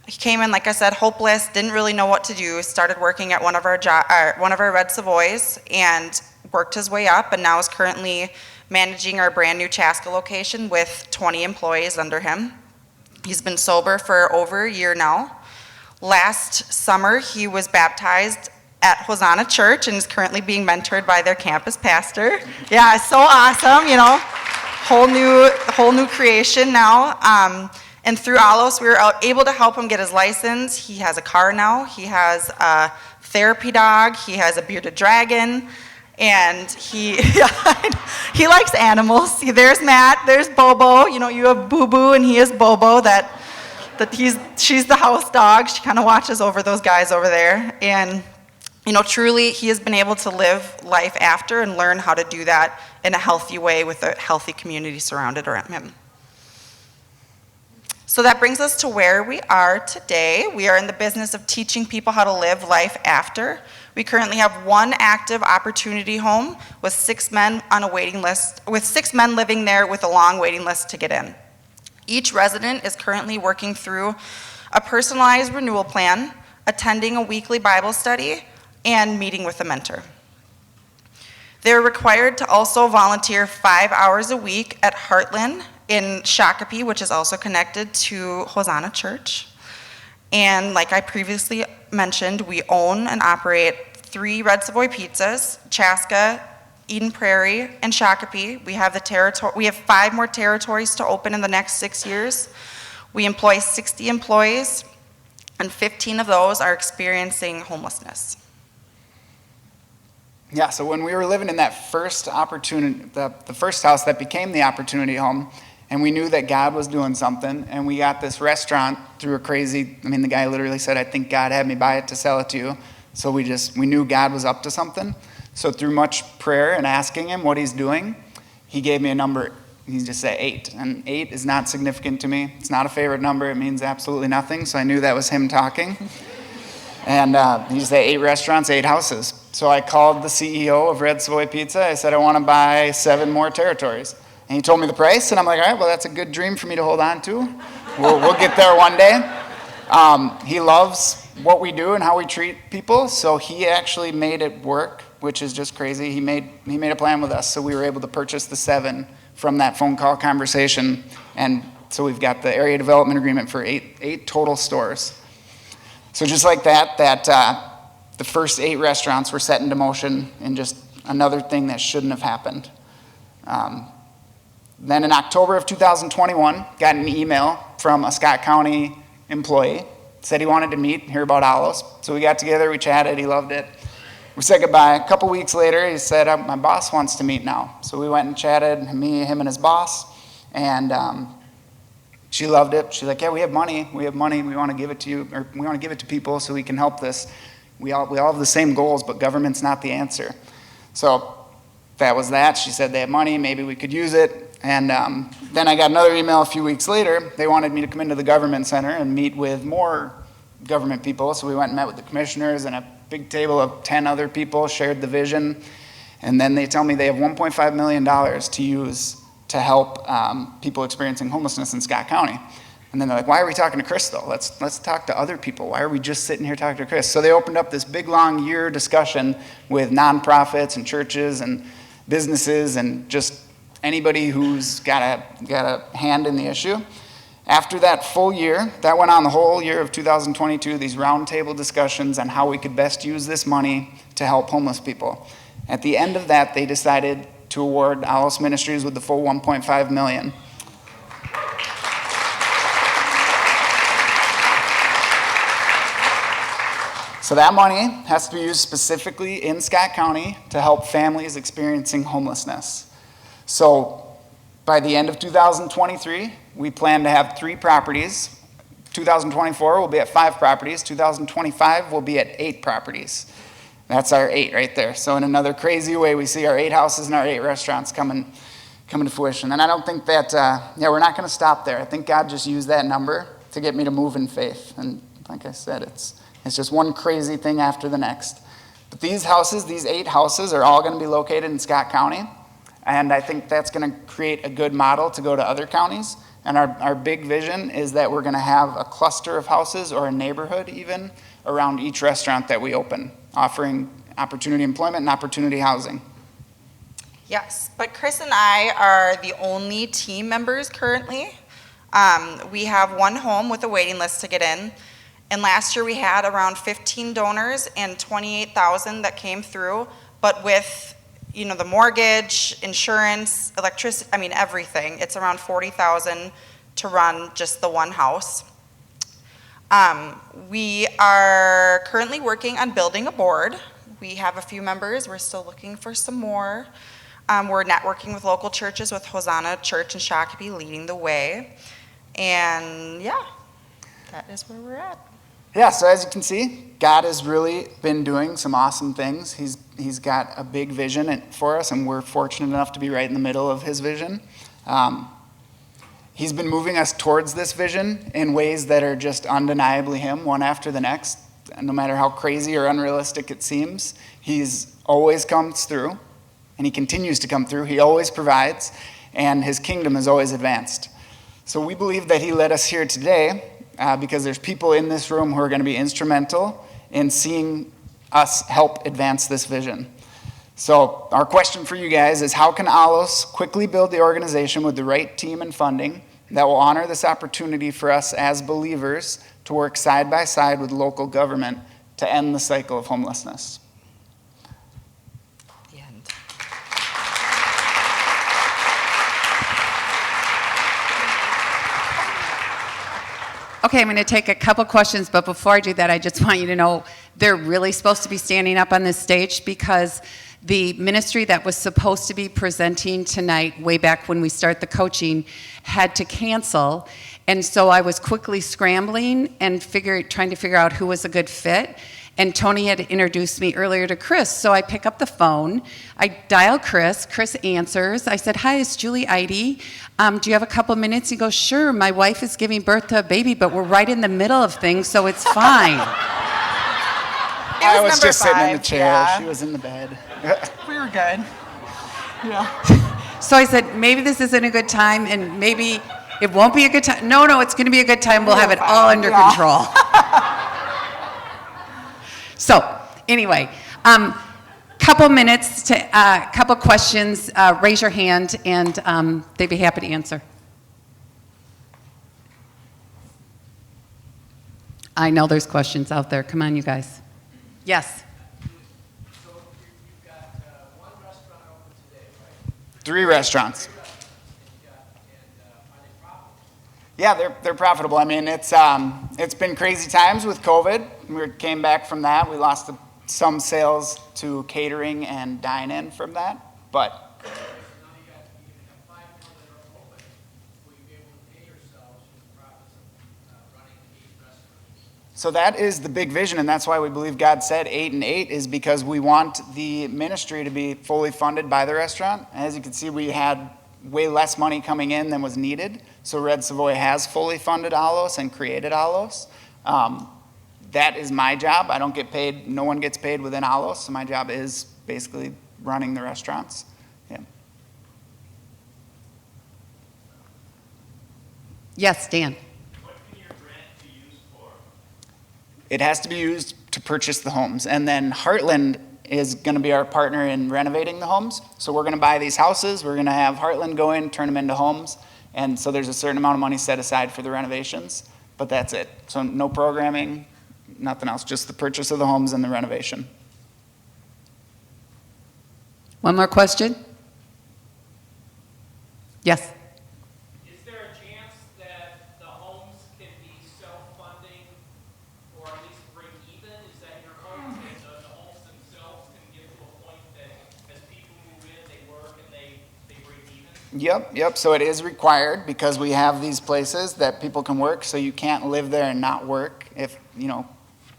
He came in, like I said, hopeless, didn't really know what to do, started working at one of our Red Savoys and worked his way up, and now is currently managing our brand new Chaska location with 20 employees under him. He's been sober for over a year now. Last summer, he was baptized at Hosanna Church and is currently being mentored by their campus pastor. Yeah, it's so awesome, whole new creation now. And through Alos, we were able to help him get his license. He has a car now. He has a therapy dog. He has a bearded dragon. And he likes animals. See, there's Matt. There's Bobo. You have Boo Boo, and he is Bobo. She's the house dog. She kind of watches over those guys over there. And truly, he has been able to live life after and learn how to do that in a healthy way with a healthy community surrounded around him. So that brings us to where we are today. We are in the business of teaching people how to live life after. We currently have one active opportunity home with 6 men on a waiting list, with 6 men living there with a long waiting list to get in. Each resident is currently working through a personalized renewal plan, attending a weekly Bible study, and meeting with a mentor. They're required to also volunteer 5 hours a week at Heartland in Shakopee, which is also connected to Hosanna Church. And like I previously mentioned, we own and operate 3 Red Savoy pizzas, Chaska, Eden Prairie, and Shakopee. We have 5 more territories to open in the next 6 years. We employ 60 employees, and 15 of those are experiencing homelessness. Yeah, so when we were living in that first opportunity, the first house that became the opportunity home, and we knew that God was doing something, and we got this restaurant through the guy literally said, I think God had me buy it to sell it to you. So we knew God was up to something. So through much prayer and asking him what he's doing, he gave me a number. He just said 8, and 8 is not significant to me. It's not a favorite number. It means absolutely nothing, so I knew that was him talking. And he said 8 restaurants, 8 houses. So I called the CEO of Red Savoy Pizza. I said, I want to buy 7 more territories. And he told me the price, and I'm like, all right, well, that's a good dream for me to hold on to. We'll get there one day. He loves what we do and how we treat people, so he actually made it work, which is just crazy. He made a plan with us, so we were able to purchase the 7 from that phone call conversation, and so we've got the area development agreement for 8 total stores. So just like that, the first 8 restaurants were set into motion, and just another thing that shouldn't have happened. Then in October of 2021, got an email from a Scott County employee, said he wanted to meet, hear about Alos. So we got together, we chatted, he loved it. We said goodbye. A couple weeks later, he said, my boss wants to meet now. So we went and chatted, him and his boss, and she loved it. She's like, yeah, we have money, we want to give it to you, or we want to give it to people so we can help this. We all have the same goals, but government's not the answer. So that was that. She said they have money, maybe we could use it. And then I got another email a few weeks later. They wanted me to come into the government center and meet with more government people. So we went and met with the commissioners, and a big table of 10 other people shared the vision. And then they tell me they have $1.5 million to use to help people experiencing homelessness in Scott County. And then they're like, why are we talking to Chris though? Let's talk to other people. Why are we just sitting here talking to Chris? So they opened up this big long year discussion with nonprofits and churches and businesses and just anybody who's got a hand in the issue. After that full year, that went on the whole year of 2022, these roundtable discussions on how we could best use this money to help homeless people. At the end of that, they decided to award Alos Ministries with the full $1.5 million. So that money has to be used specifically in Scott County to help families experiencing homelessness. So by the end of 2023, we plan to have 3 properties. 2024 we'll be at 5 properties. 2025 we'll be at 8 properties. That's our 8 right there. So in another crazy way, we see our 8 houses and our 8 restaurants coming to fruition. And I don't think that, we're not going to stop there. I think God just used that number to get me to move in faith. And like I said, it's just one crazy thing after the next. But these houses, these 8 houses, are all going to be located in Scott County. And I think that's going to create a good model to go to other counties. And our big vision is that we're going to have a cluster of houses or a neighborhood even around each restaurant that we open, offering opportunity employment and opportunity housing. Yes, but Chris and I are the only team members currently. We have one home with a waiting list to get in. And last year we had around 15 donors and 28,000 that came through. But with the mortgage, insurance, electricity, everything, it's around 40,000 to run just the one house. We are currently working on building a board. We have a few members. We're still looking for some more. We're networking with local churches, with Hosanna Church and Shakopee leading the way. And yeah, that is where we're at. Yeah, so as you can see, God has really been doing some awesome things. He's got a big vision for us, and we're fortunate enough to be right in the middle of his vision. He's been moving us towards this vision in ways that are just undeniably him, one after the next. And no matter how crazy or unrealistic it seems, he's always comes through, and he continues to come through. He always provides, and his kingdom is always advanced. So we believe that he led us here today because there's people in this room who are going to be instrumental in seeing us help advance this vision. So our question for you guys is, how can Alos quickly build the organization with the right team and funding that will honor this opportunity for us as believers to work side by side with local government to end the cycle of homelessness? The end. Okay, I'm going to take a couple questions, but before I do that, I just want you to know they're really supposed to be standing up on this stage because the ministry that was supposed to be presenting tonight, way back when we start the coaching, had to cancel. And so I was quickly scrambling and trying to figure out who was a good fit. And Tony had introduced me earlier to Chris. So I pick up the phone, I dial Chris answers. I said, "Hi, it's Julie Eide. Do you have a couple minutes?" He goes, "Sure, my wife is giving birth to a baby, but we're right in the middle of things, so it's fine." I was just sitting in the 5, chair. yeah. She was in the bed. We were good. Yeah. So I said, maybe this isn't a good time, and maybe it won't be a good time. No, it's going to be a good time. We'll have it all under control. So anyway, couple minutes to couple questions. Raise your hand, and they'd be happy to answer. I know there's questions out there. Come on, you guys. Yes. So you've got one restaurant open today, right? 3 restaurants. And are they profitable? Yeah, they're profitable. I mean, it's been crazy times with COVID. We came back from that. We lost some sales to catering and dine-in from that, but So now you have 5 more that are open. Will you be able to pay yourselves for the profits of running 8 restaurants? so that is the big vision, and that's why we believe God said 8 and 8 is because we want the ministry to be fully funded by the restaurant. As you can see, we had way less money coming in than was needed. So Red Savoy has fully funded Alos and created Alos. That is my job. I don't get paid. No one gets paid within Alos. So my job is basically running the restaurants. Yeah. Yes, Dan. What can your grant be used for? It has to be used to purchase the homes. And then Heartland is going to be our partner in renovating the homes. So we're going to buy these houses. We're going to have Heartland go in, turn them into homes. And so there's a certain amount of money set aside for the renovations. But that's it. So no programming, nothing else. Just the purchase of the homes and the renovation. One more question? Yes. Is there a chance that the homes can be self-funding or at least break even? Is that your hope? That the homes themselves can get to a point that as people move in, they work and they break even? Yep. So it is required because we have these places that people can work, so you can't live there and not work. If,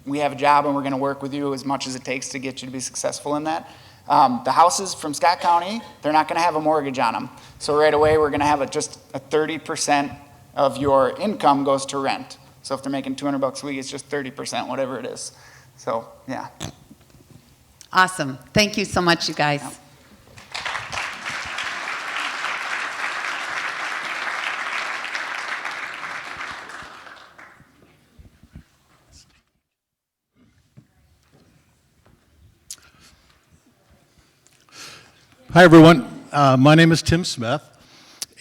we have a job and we're gonna work with you as much as it takes to get you to be successful in that. The houses from Scott County, they're not gonna have a mortgage on them. So right away, we're gonna have just a 30% of your income goes to rent. So if they're making $200 a week, it's just 30%, whatever it is. So, yeah. Awesome. Thank you so much, you guys. Hi, everyone. My name is Tim Smith,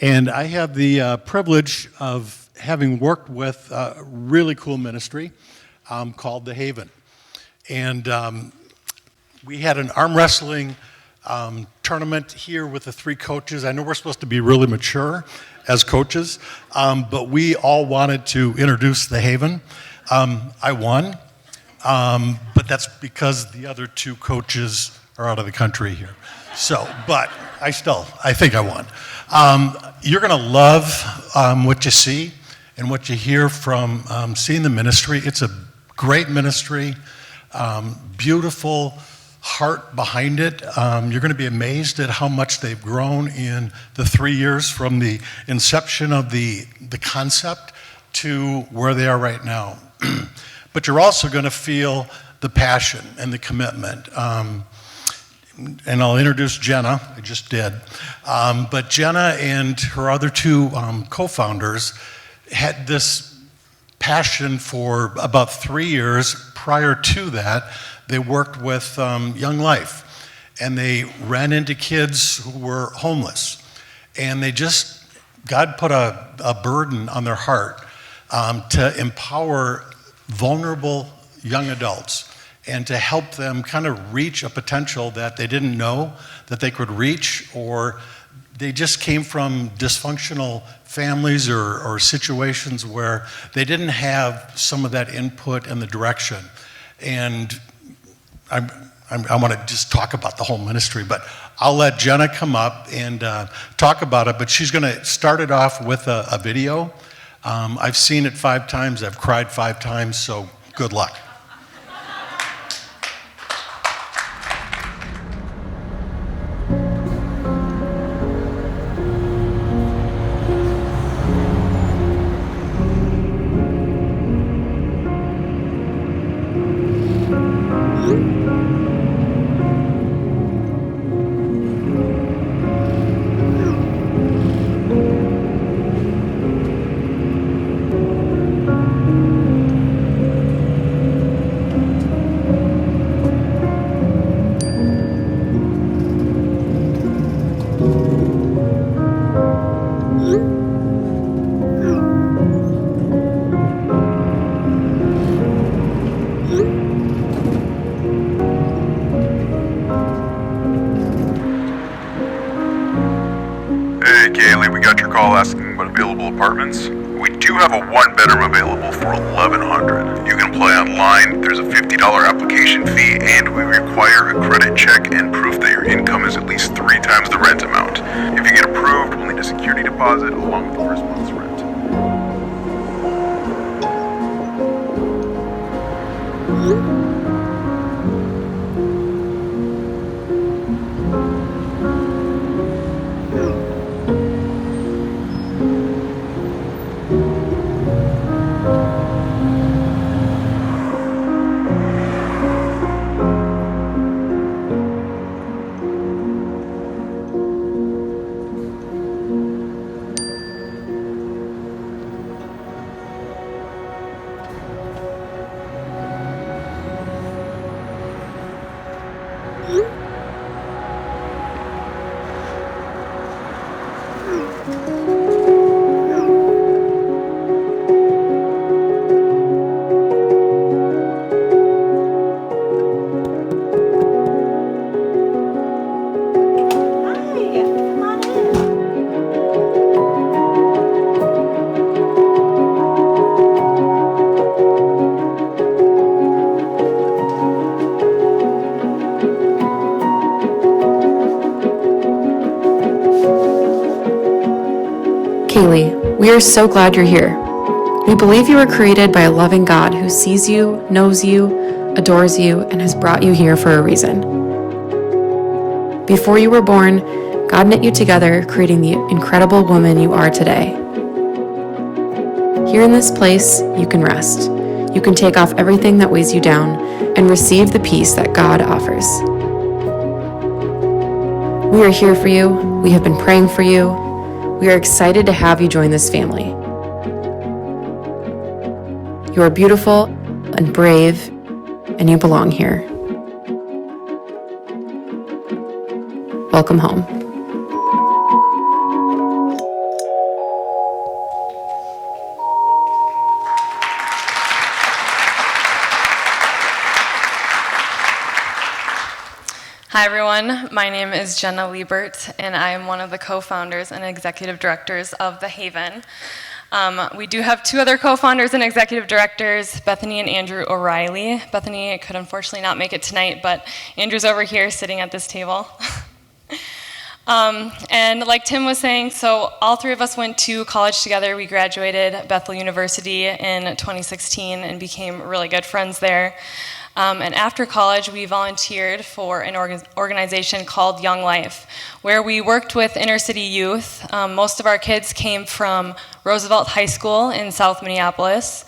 and I have the privilege of having worked with a really cool ministry called The Haven. And we had an arm wrestling tournament here with the 3 coaches. I know we're supposed to be really mature as coaches, but we all wanted to introduce The Haven. I won, but that's because the other 2 coaches are out of the country here. So, but I think I won. You're gonna love what you see and what you hear from seeing the ministry. It's a great ministry, beautiful heart behind it. You're gonna be amazed at how much they've grown in the 3 years from the inception of the concept to where they are right now. But you're also gonna feel the passion and the commitment. And I'll introduce Jenna, I just did. But Jenna and her other 2 co-founders had this passion for about 3 years. Prior to that, they worked with Young Life, and they ran into kids who were homeless. And God put a burden on their heart to empower vulnerable young adults and to help them kind of reach a potential that they didn't know that they could reach, or they just came from dysfunctional families or situations where they didn't have some of that input and the direction. And I want to just talk about the whole ministry, but I'll let Jenna come up and talk about it, but she's going to start it off with a video. I've seen it 5 times, I've cried 5 times, so good luck. Asking about available apartments. We do have a 1-bedroom available for $1,100. You can apply online. There's a $50 application fee, and we require a credit check and proof that your income is at least 3 times the rent amount. If you get approved, we'll need a security deposit along with the first month's rent. Kaylee, we are so glad you're here. We believe you were created by a loving God who sees you, knows you, adores you, and has brought you here for a reason. Before you were born, God knit you together, creating the incredible woman you are today. Here in this place, you can rest. You can take off everything that weighs you down and receive the peace that God offers. We are here for you. We have been praying for you. We are excited to have you join this family. You are beautiful and brave, and you belong here. Welcome home. Hi everyone, my name is Jenna Liebert and I am one of the co-founders and executive directors of The Haven. We do have two other co-founders and executive directors, Bethany and Andrew O'Reilly. Bethany could unfortunately not make it tonight, but Andrew's over here sitting at this table. And like Tim was saying, so all three of us went to college together. We graduated Bethel University in 2016 and became really good friends there. And after college, we volunteered for an organization called Young Life, where we worked with inner city youth. Most of our kids came from Roosevelt High School in South Minneapolis.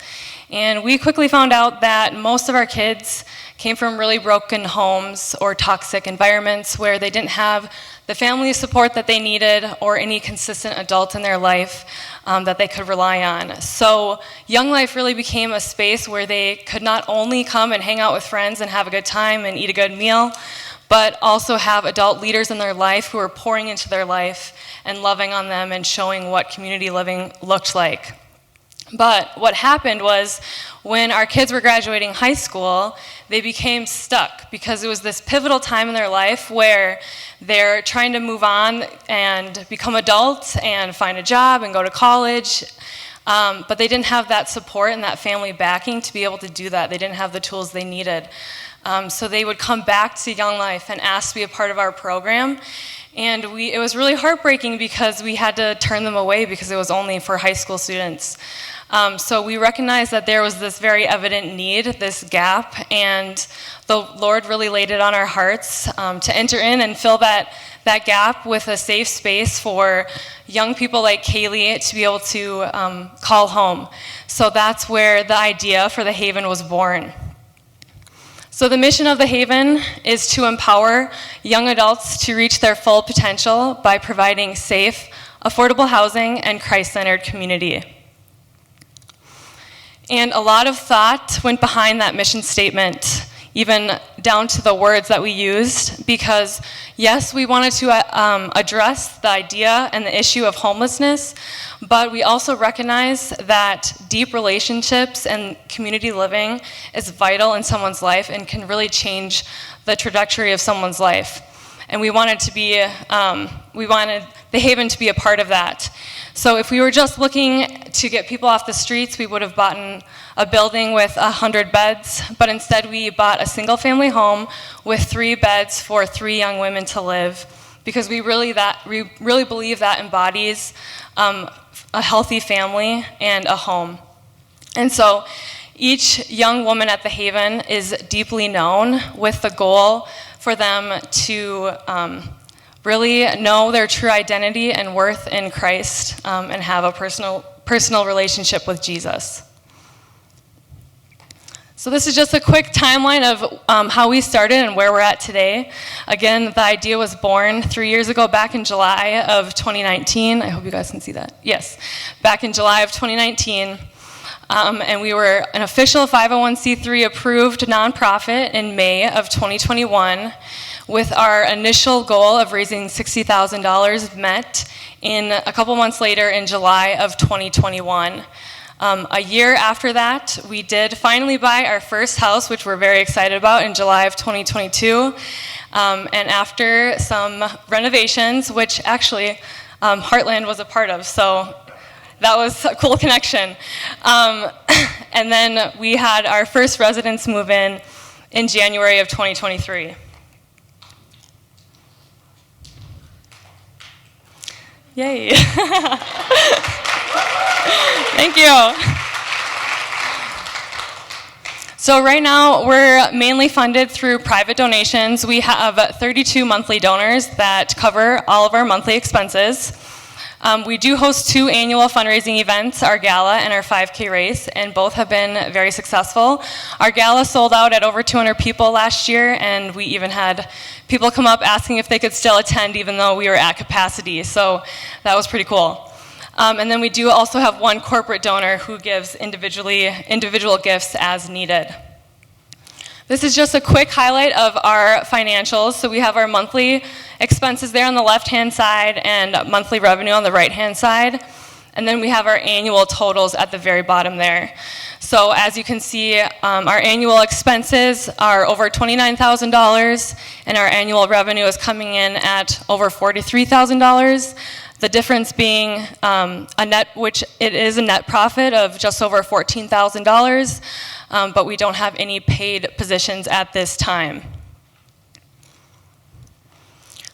And we quickly found out that most of our kids came from really broken homes or toxic environments where they didn't have the family support that they needed or any consistent adult in their life that they could rely on. So Young Life really became a space where they could not only come and hang out with friends and have a good time and eat a good meal, but also have adult leaders in their life who are pouring into their life and loving on them and showing what community living looked like. But what happened was when our kids were graduating high school, they became stuck because it was this pivotal time in their life where they're trying to move on and become adults and find a job and go to college. But they didn't have that support and that family backing to be able to do that. They didn't have the tools they needed. So they would come back to Young Life and ask to be a part of our program. And it was really heartbreaking because we had to turn them away because it was only for high school students. So we recognized that there was this very evident need, this gap, and the Lord really laid it on our hearts to enter in and fill that gap with a safe space for young people like Kaylee to be able to call home. So that's where the idea for The Haven was born. So the mission of The Haven is to empower young adults to reach their full potential by providing safe, affordable housing and Christ-centered community. And a lot of thought went behind that mission statement, even down to the words that we used, because yes, we wanted to address the idea and the issue of homelessness, but we also recognize that deep relationships and community living is vital in someone's life and can really change the trajectory of someone's life. And we wanted The Haven to be a part of that. So if we were just looking to get people off the streets, we would have bought a building with 100 beds, but instead we bought a single family home with 3 beds for 3 young women to live, because we really believe that embodies a healthy family and a home. And so each young woman at The Haven is deeply known with the goal for them to really know their true identity and worth in Christ and have a personal relationship with Jesus. So this is just a quick timeline of how we started and where we're at today. Again, the idea was born 3 years ago, back in July of 2019. I hope you guys can see that. Yes, back in July of 2019. And we were an official 501c3 approved nonprofit in May of 2021, with our initial goal of raising $60,000 met in a couple months later in July of 2021. A year after that, we did finally buy our first house, which we're very excited about, in July of 2022. And after some renovations, which actually Heartland was a part of, so that was a cool connection. And then we had our first residents move in January of 2023. Yay. Thank you. So right now, we're mainly funded through private donations. We have 32 monthly donors that cover all of our monthly expenses. We do host 2 annual fundraising events, our gala and our 5K race, and both have been very successful. Our gala sold out at over 200 people last year, and we even had people come up asking if they could still attend even though we were at capacity, so that was pretty cool. And then we do also have 1 corporate donor who gives individual gifts as needed. This is just a quick highlight of our financials. So we have our monthly expenses there on the left-hand side and monthly revenue on the right-hand side. And then we have our annual totals at the very bottom there. So as you can see, our annual expenses are over $29,000, and our annual revenue is coming in at over $43,000. The difference being which it is a net profit of just over $14,000, but we don't have any paid positions at this time.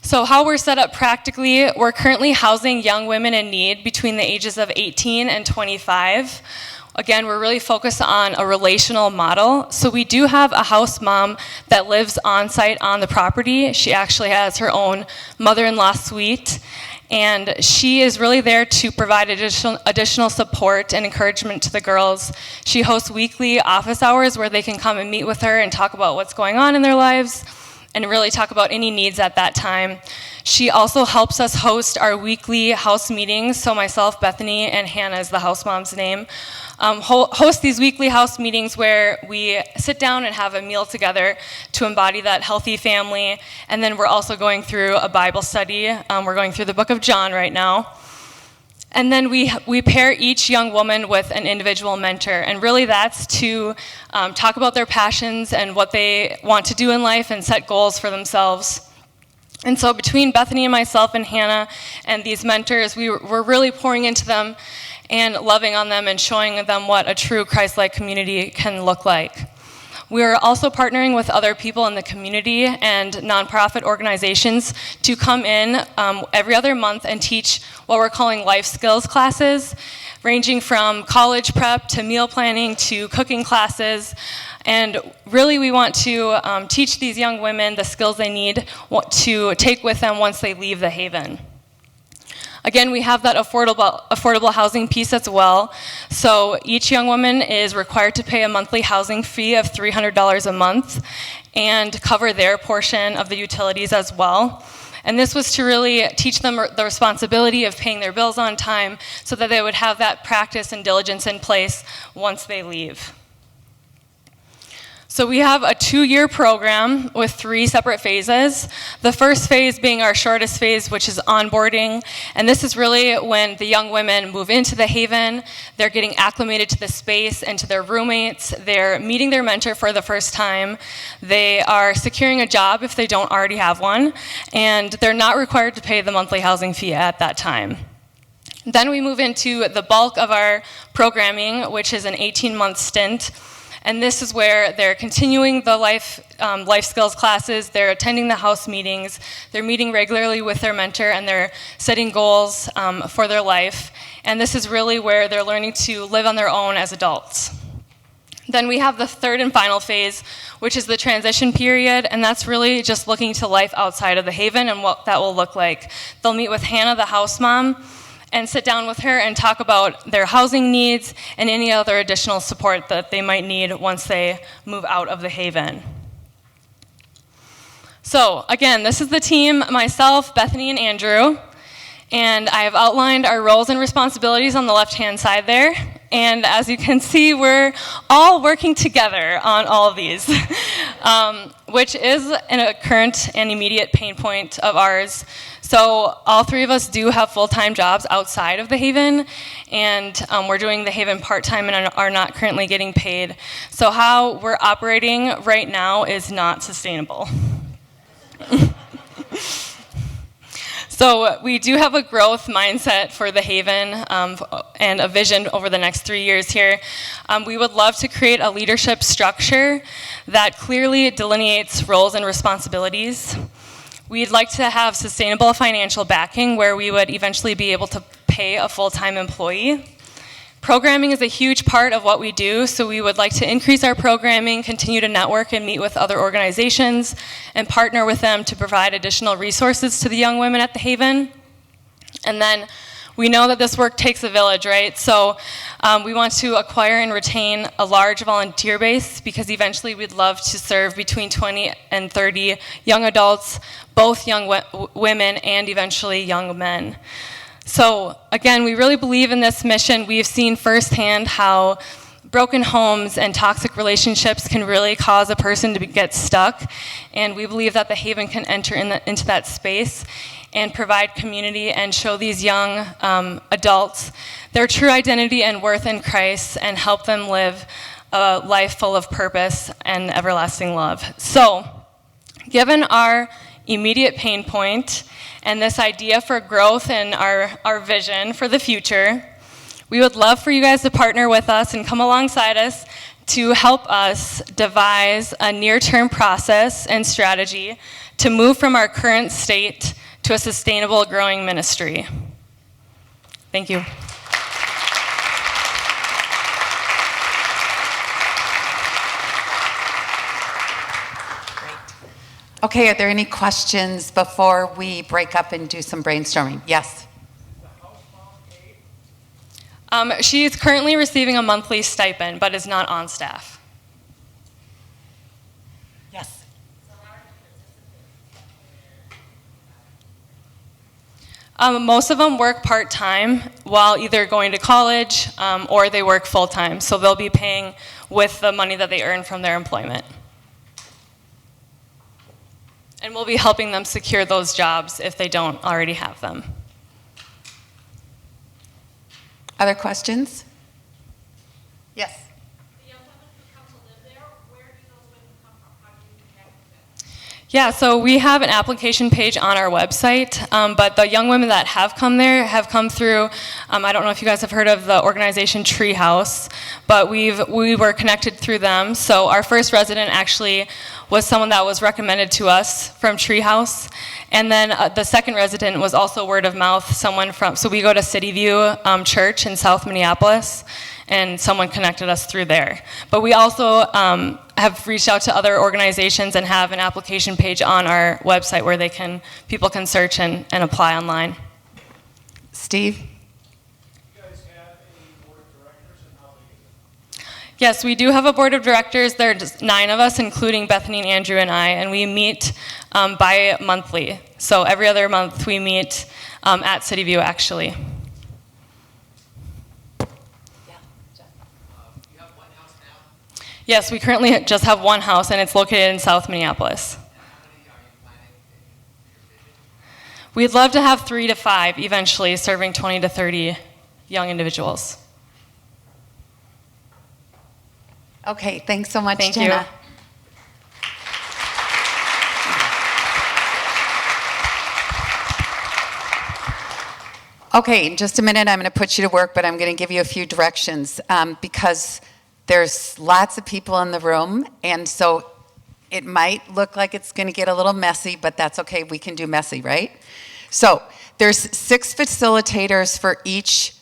So how we're set up practically, we're currently housing young women in need between the ages of 18 and 25. Again, we're really focused on a relational model. So we do have a house mom that lives on site on the property. She actually has her own mother-in-law suite. And she is really there to provide additional support and encouragement to the girls. She hosts weekly office hours where they can come and meet with her and talk about what's going on in their lives and really talk about any needs at that time. She also helps us host our weekly house meetings. So myself, Bethany, and Hannah is the house mom's name. Host these weekly house meetings where we sit down and have a meal together to embody that healthy family. And then we're also going through a Bible study. We're going through the book of John right now. And then we pair each young woman with an individual mentor. And really that's to talk about their passions and what they want to do in life and set goals for themselves. And so between Bethany and myself and Hannah and these mentors, we're really pouring into them and loving on them and showing them what a true Christ-like community can look like. We're also partnering with other people in the community and nonprofit organizations to come in every other month and teach what we're calling life skills classes, ranging from college prep to meal planning to cooking classes. And really we want to teach these young women the skills they need to take with them once they leave the Haven. Again, we have that affordable housing piece as well. So each young woman is required to pay a monthly housing fee of $300 a month and cover their portion of the utilities as well. And this was to really teach them the responsibility of paying their bills on time so that they would have that practice and diligence in place once they leave. So we have a 2-year program with 3 separate phases. The first phase being our shortest phase, which is onboarding. And this is really when the young women move into the Haven. They're getting acclimated to the space and to their roommates. They're meeting their mentor for the first time. They are securing a job if they don't already have one. And they're not required to pay the monthly housing fee at that time. Then we move into the bulk of our programming, which is an 18-month stint. And this is where they're continuing the life skills classes, they're attending the house meetings, they're meeting regularly with their mentor, and they're setting goals for their life. And this is really where they're learning to live on their own as adults. Then we have the third and final phase, which is the transition period, and that's really just looking to life outside of the Haven and what that will look like. They'll meet with Hannah, the house mom, and sit down with her and talk about their housing needs and any other additional support that they might need once they move out of the Haven. So again, this is the team, myself, Bethany, and Andrew. And I have outlined our roles and responsibilities on the left-hand side there. And as you can see, we're all working together on all of these, which is a current and immediate pain point of ours. So all 3 of us do have full-time jobs outside of the Haven, and we're doing the Haven part-time and are not currently getting paid. So how we're operating right now is not sustainable. So we do have a growth mindset for the Haven and a vision over the next 3 years here. We would love to create a leadership structure that clearly delineates roles and responsibilities. We'd like to have sustainable financial backing where we would eventually be able to pay a full-time employee. Programming is a huge part of what we do, so we would like to increase our programming, continue to network and meet with other organizations, and partner with them to provide additional resources to the young women at the Haven. And then we know that this work takes a village, right? So we want to acquire and retain a large volunteer base because eventually we'd love to serve between 20 and 30 young adults, both young women and eventually young men. So again, we really believe in this mission. We've seen firsthand how broken homes and toxic relationships can really cause a person to get stuck, and we believe that the Haven can enter into that space and provide community and show these young adults their true identity and worth in Christ and help them live a life full of purpose and everlasting love. So, given our immediate pain point and this idea for growth and our vision for the future, we would love for you guys to partner with us and come alongside us to help us devise a near-term process and strategy to move from our current state to a sustainable, growing ministry. Thank you. Okay, are there any questions before we break up and do some brainstorming? Yes? She is currently receiving a monthly stipend, but is not on staff. Yes. Most of them work part-time while either going to college or they work full-time. So they'll be paying with the money that they earn from their employment. And we'll be helping them secure those jobs if they don't already have them. Other questions? Yes. Yeah, so we have an application page on our website, but the young women that have come there have come through, I don't know if you guys have heard of the organization Treehouse, but we were connected through them. So our first resident actually was someone that was recommended to us from Treehouse. And then the second resident was also word of mouth, so we go to City View Church in South Minneapolis, and someone connected us through there. But we also have reached out to other organizations and have an application page on our website where people can search and apply online. Steve? You guys have a board of directors, and how big is it? Yes, we do have a board of directors. There are just 9 of us, including Bethany and Andrew and I, and we meet bi-monthly. So every other month we meet at City View, actually. Yes, we currently just have one house, and it's located in South Minneapolis. We'd love to have 3 to 5 eventually, serving 20 to 30 young individuals. Okay, thanks so much, Thank Jenna. you. Okay, in just a minute I'm going to put you to work, but I'm going to give you a few directions because there's lots of people in the room, and so it might look like it's going to get a little messy, but that's okay. We can do messy, right? So there's 6 facilitators for each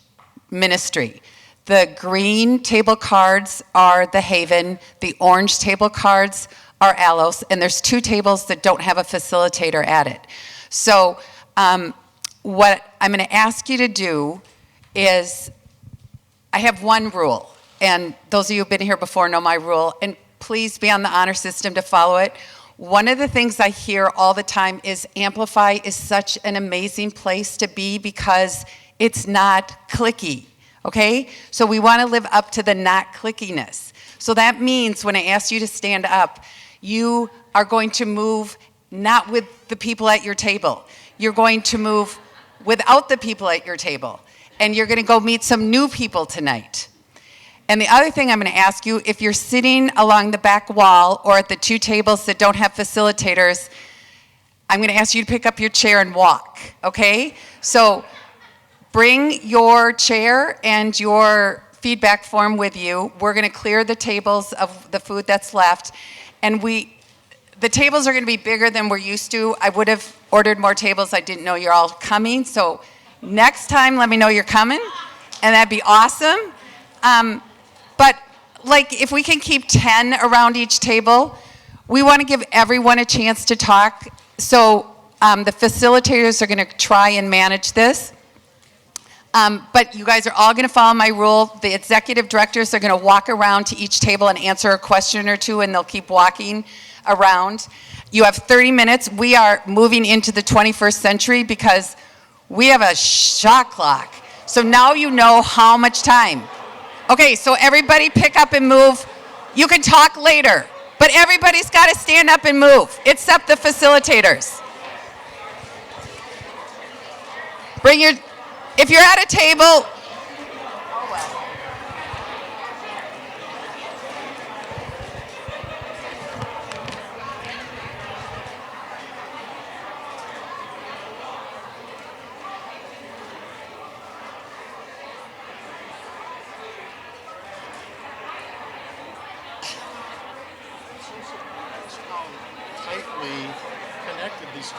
ministry. The green table cards are the Haven. The orange table cards are Alos, and there's 2 tables that don't have a facilitator at it. So what I'm going to ask you to do is, I have one rule. And those of you who've been here before know my rule, and please be on the honor system to follow it. One of the things I hear all the time is Amplify is such an amazing place to be because it's not clicky, okay? So we want to live up to the not clickiness. So that means when I ask you to stand up, you are going to move not with the people at your table. You're going to move without the people at your table. And you're going to go meet some new people tonight. And the other thing I'm going to ask you, if you're sitting along the back wall or at the 2 tables that don't have facilitators, I'm going to ask you to pick up your chair and walk, okay? So bring your chair and your feedback form with you. We're going to clear the tables of the food that's left. And the tables are going to be bigger than we're used to. I would have ordered more tables. I didn't know you're all coming. So next time, let me know you're coming, and that'd be awesome. But like, if we can keep 10 around each table, we want to give everyone a chance to talk. So the facilitators are going to try and manage this. But you guys are all going to follow my rule. The executive directors are going to walk around to each table and answer a question or two, and they'll keep walking around. You have 30 minutes. We are moving into the 21st century because we have a shot clock. So now you know how much time. Okay, so everybody pick up and move. You can talk later, but everybody's got to stand up and move, except the facilitators. If you're at a table, tightly connected these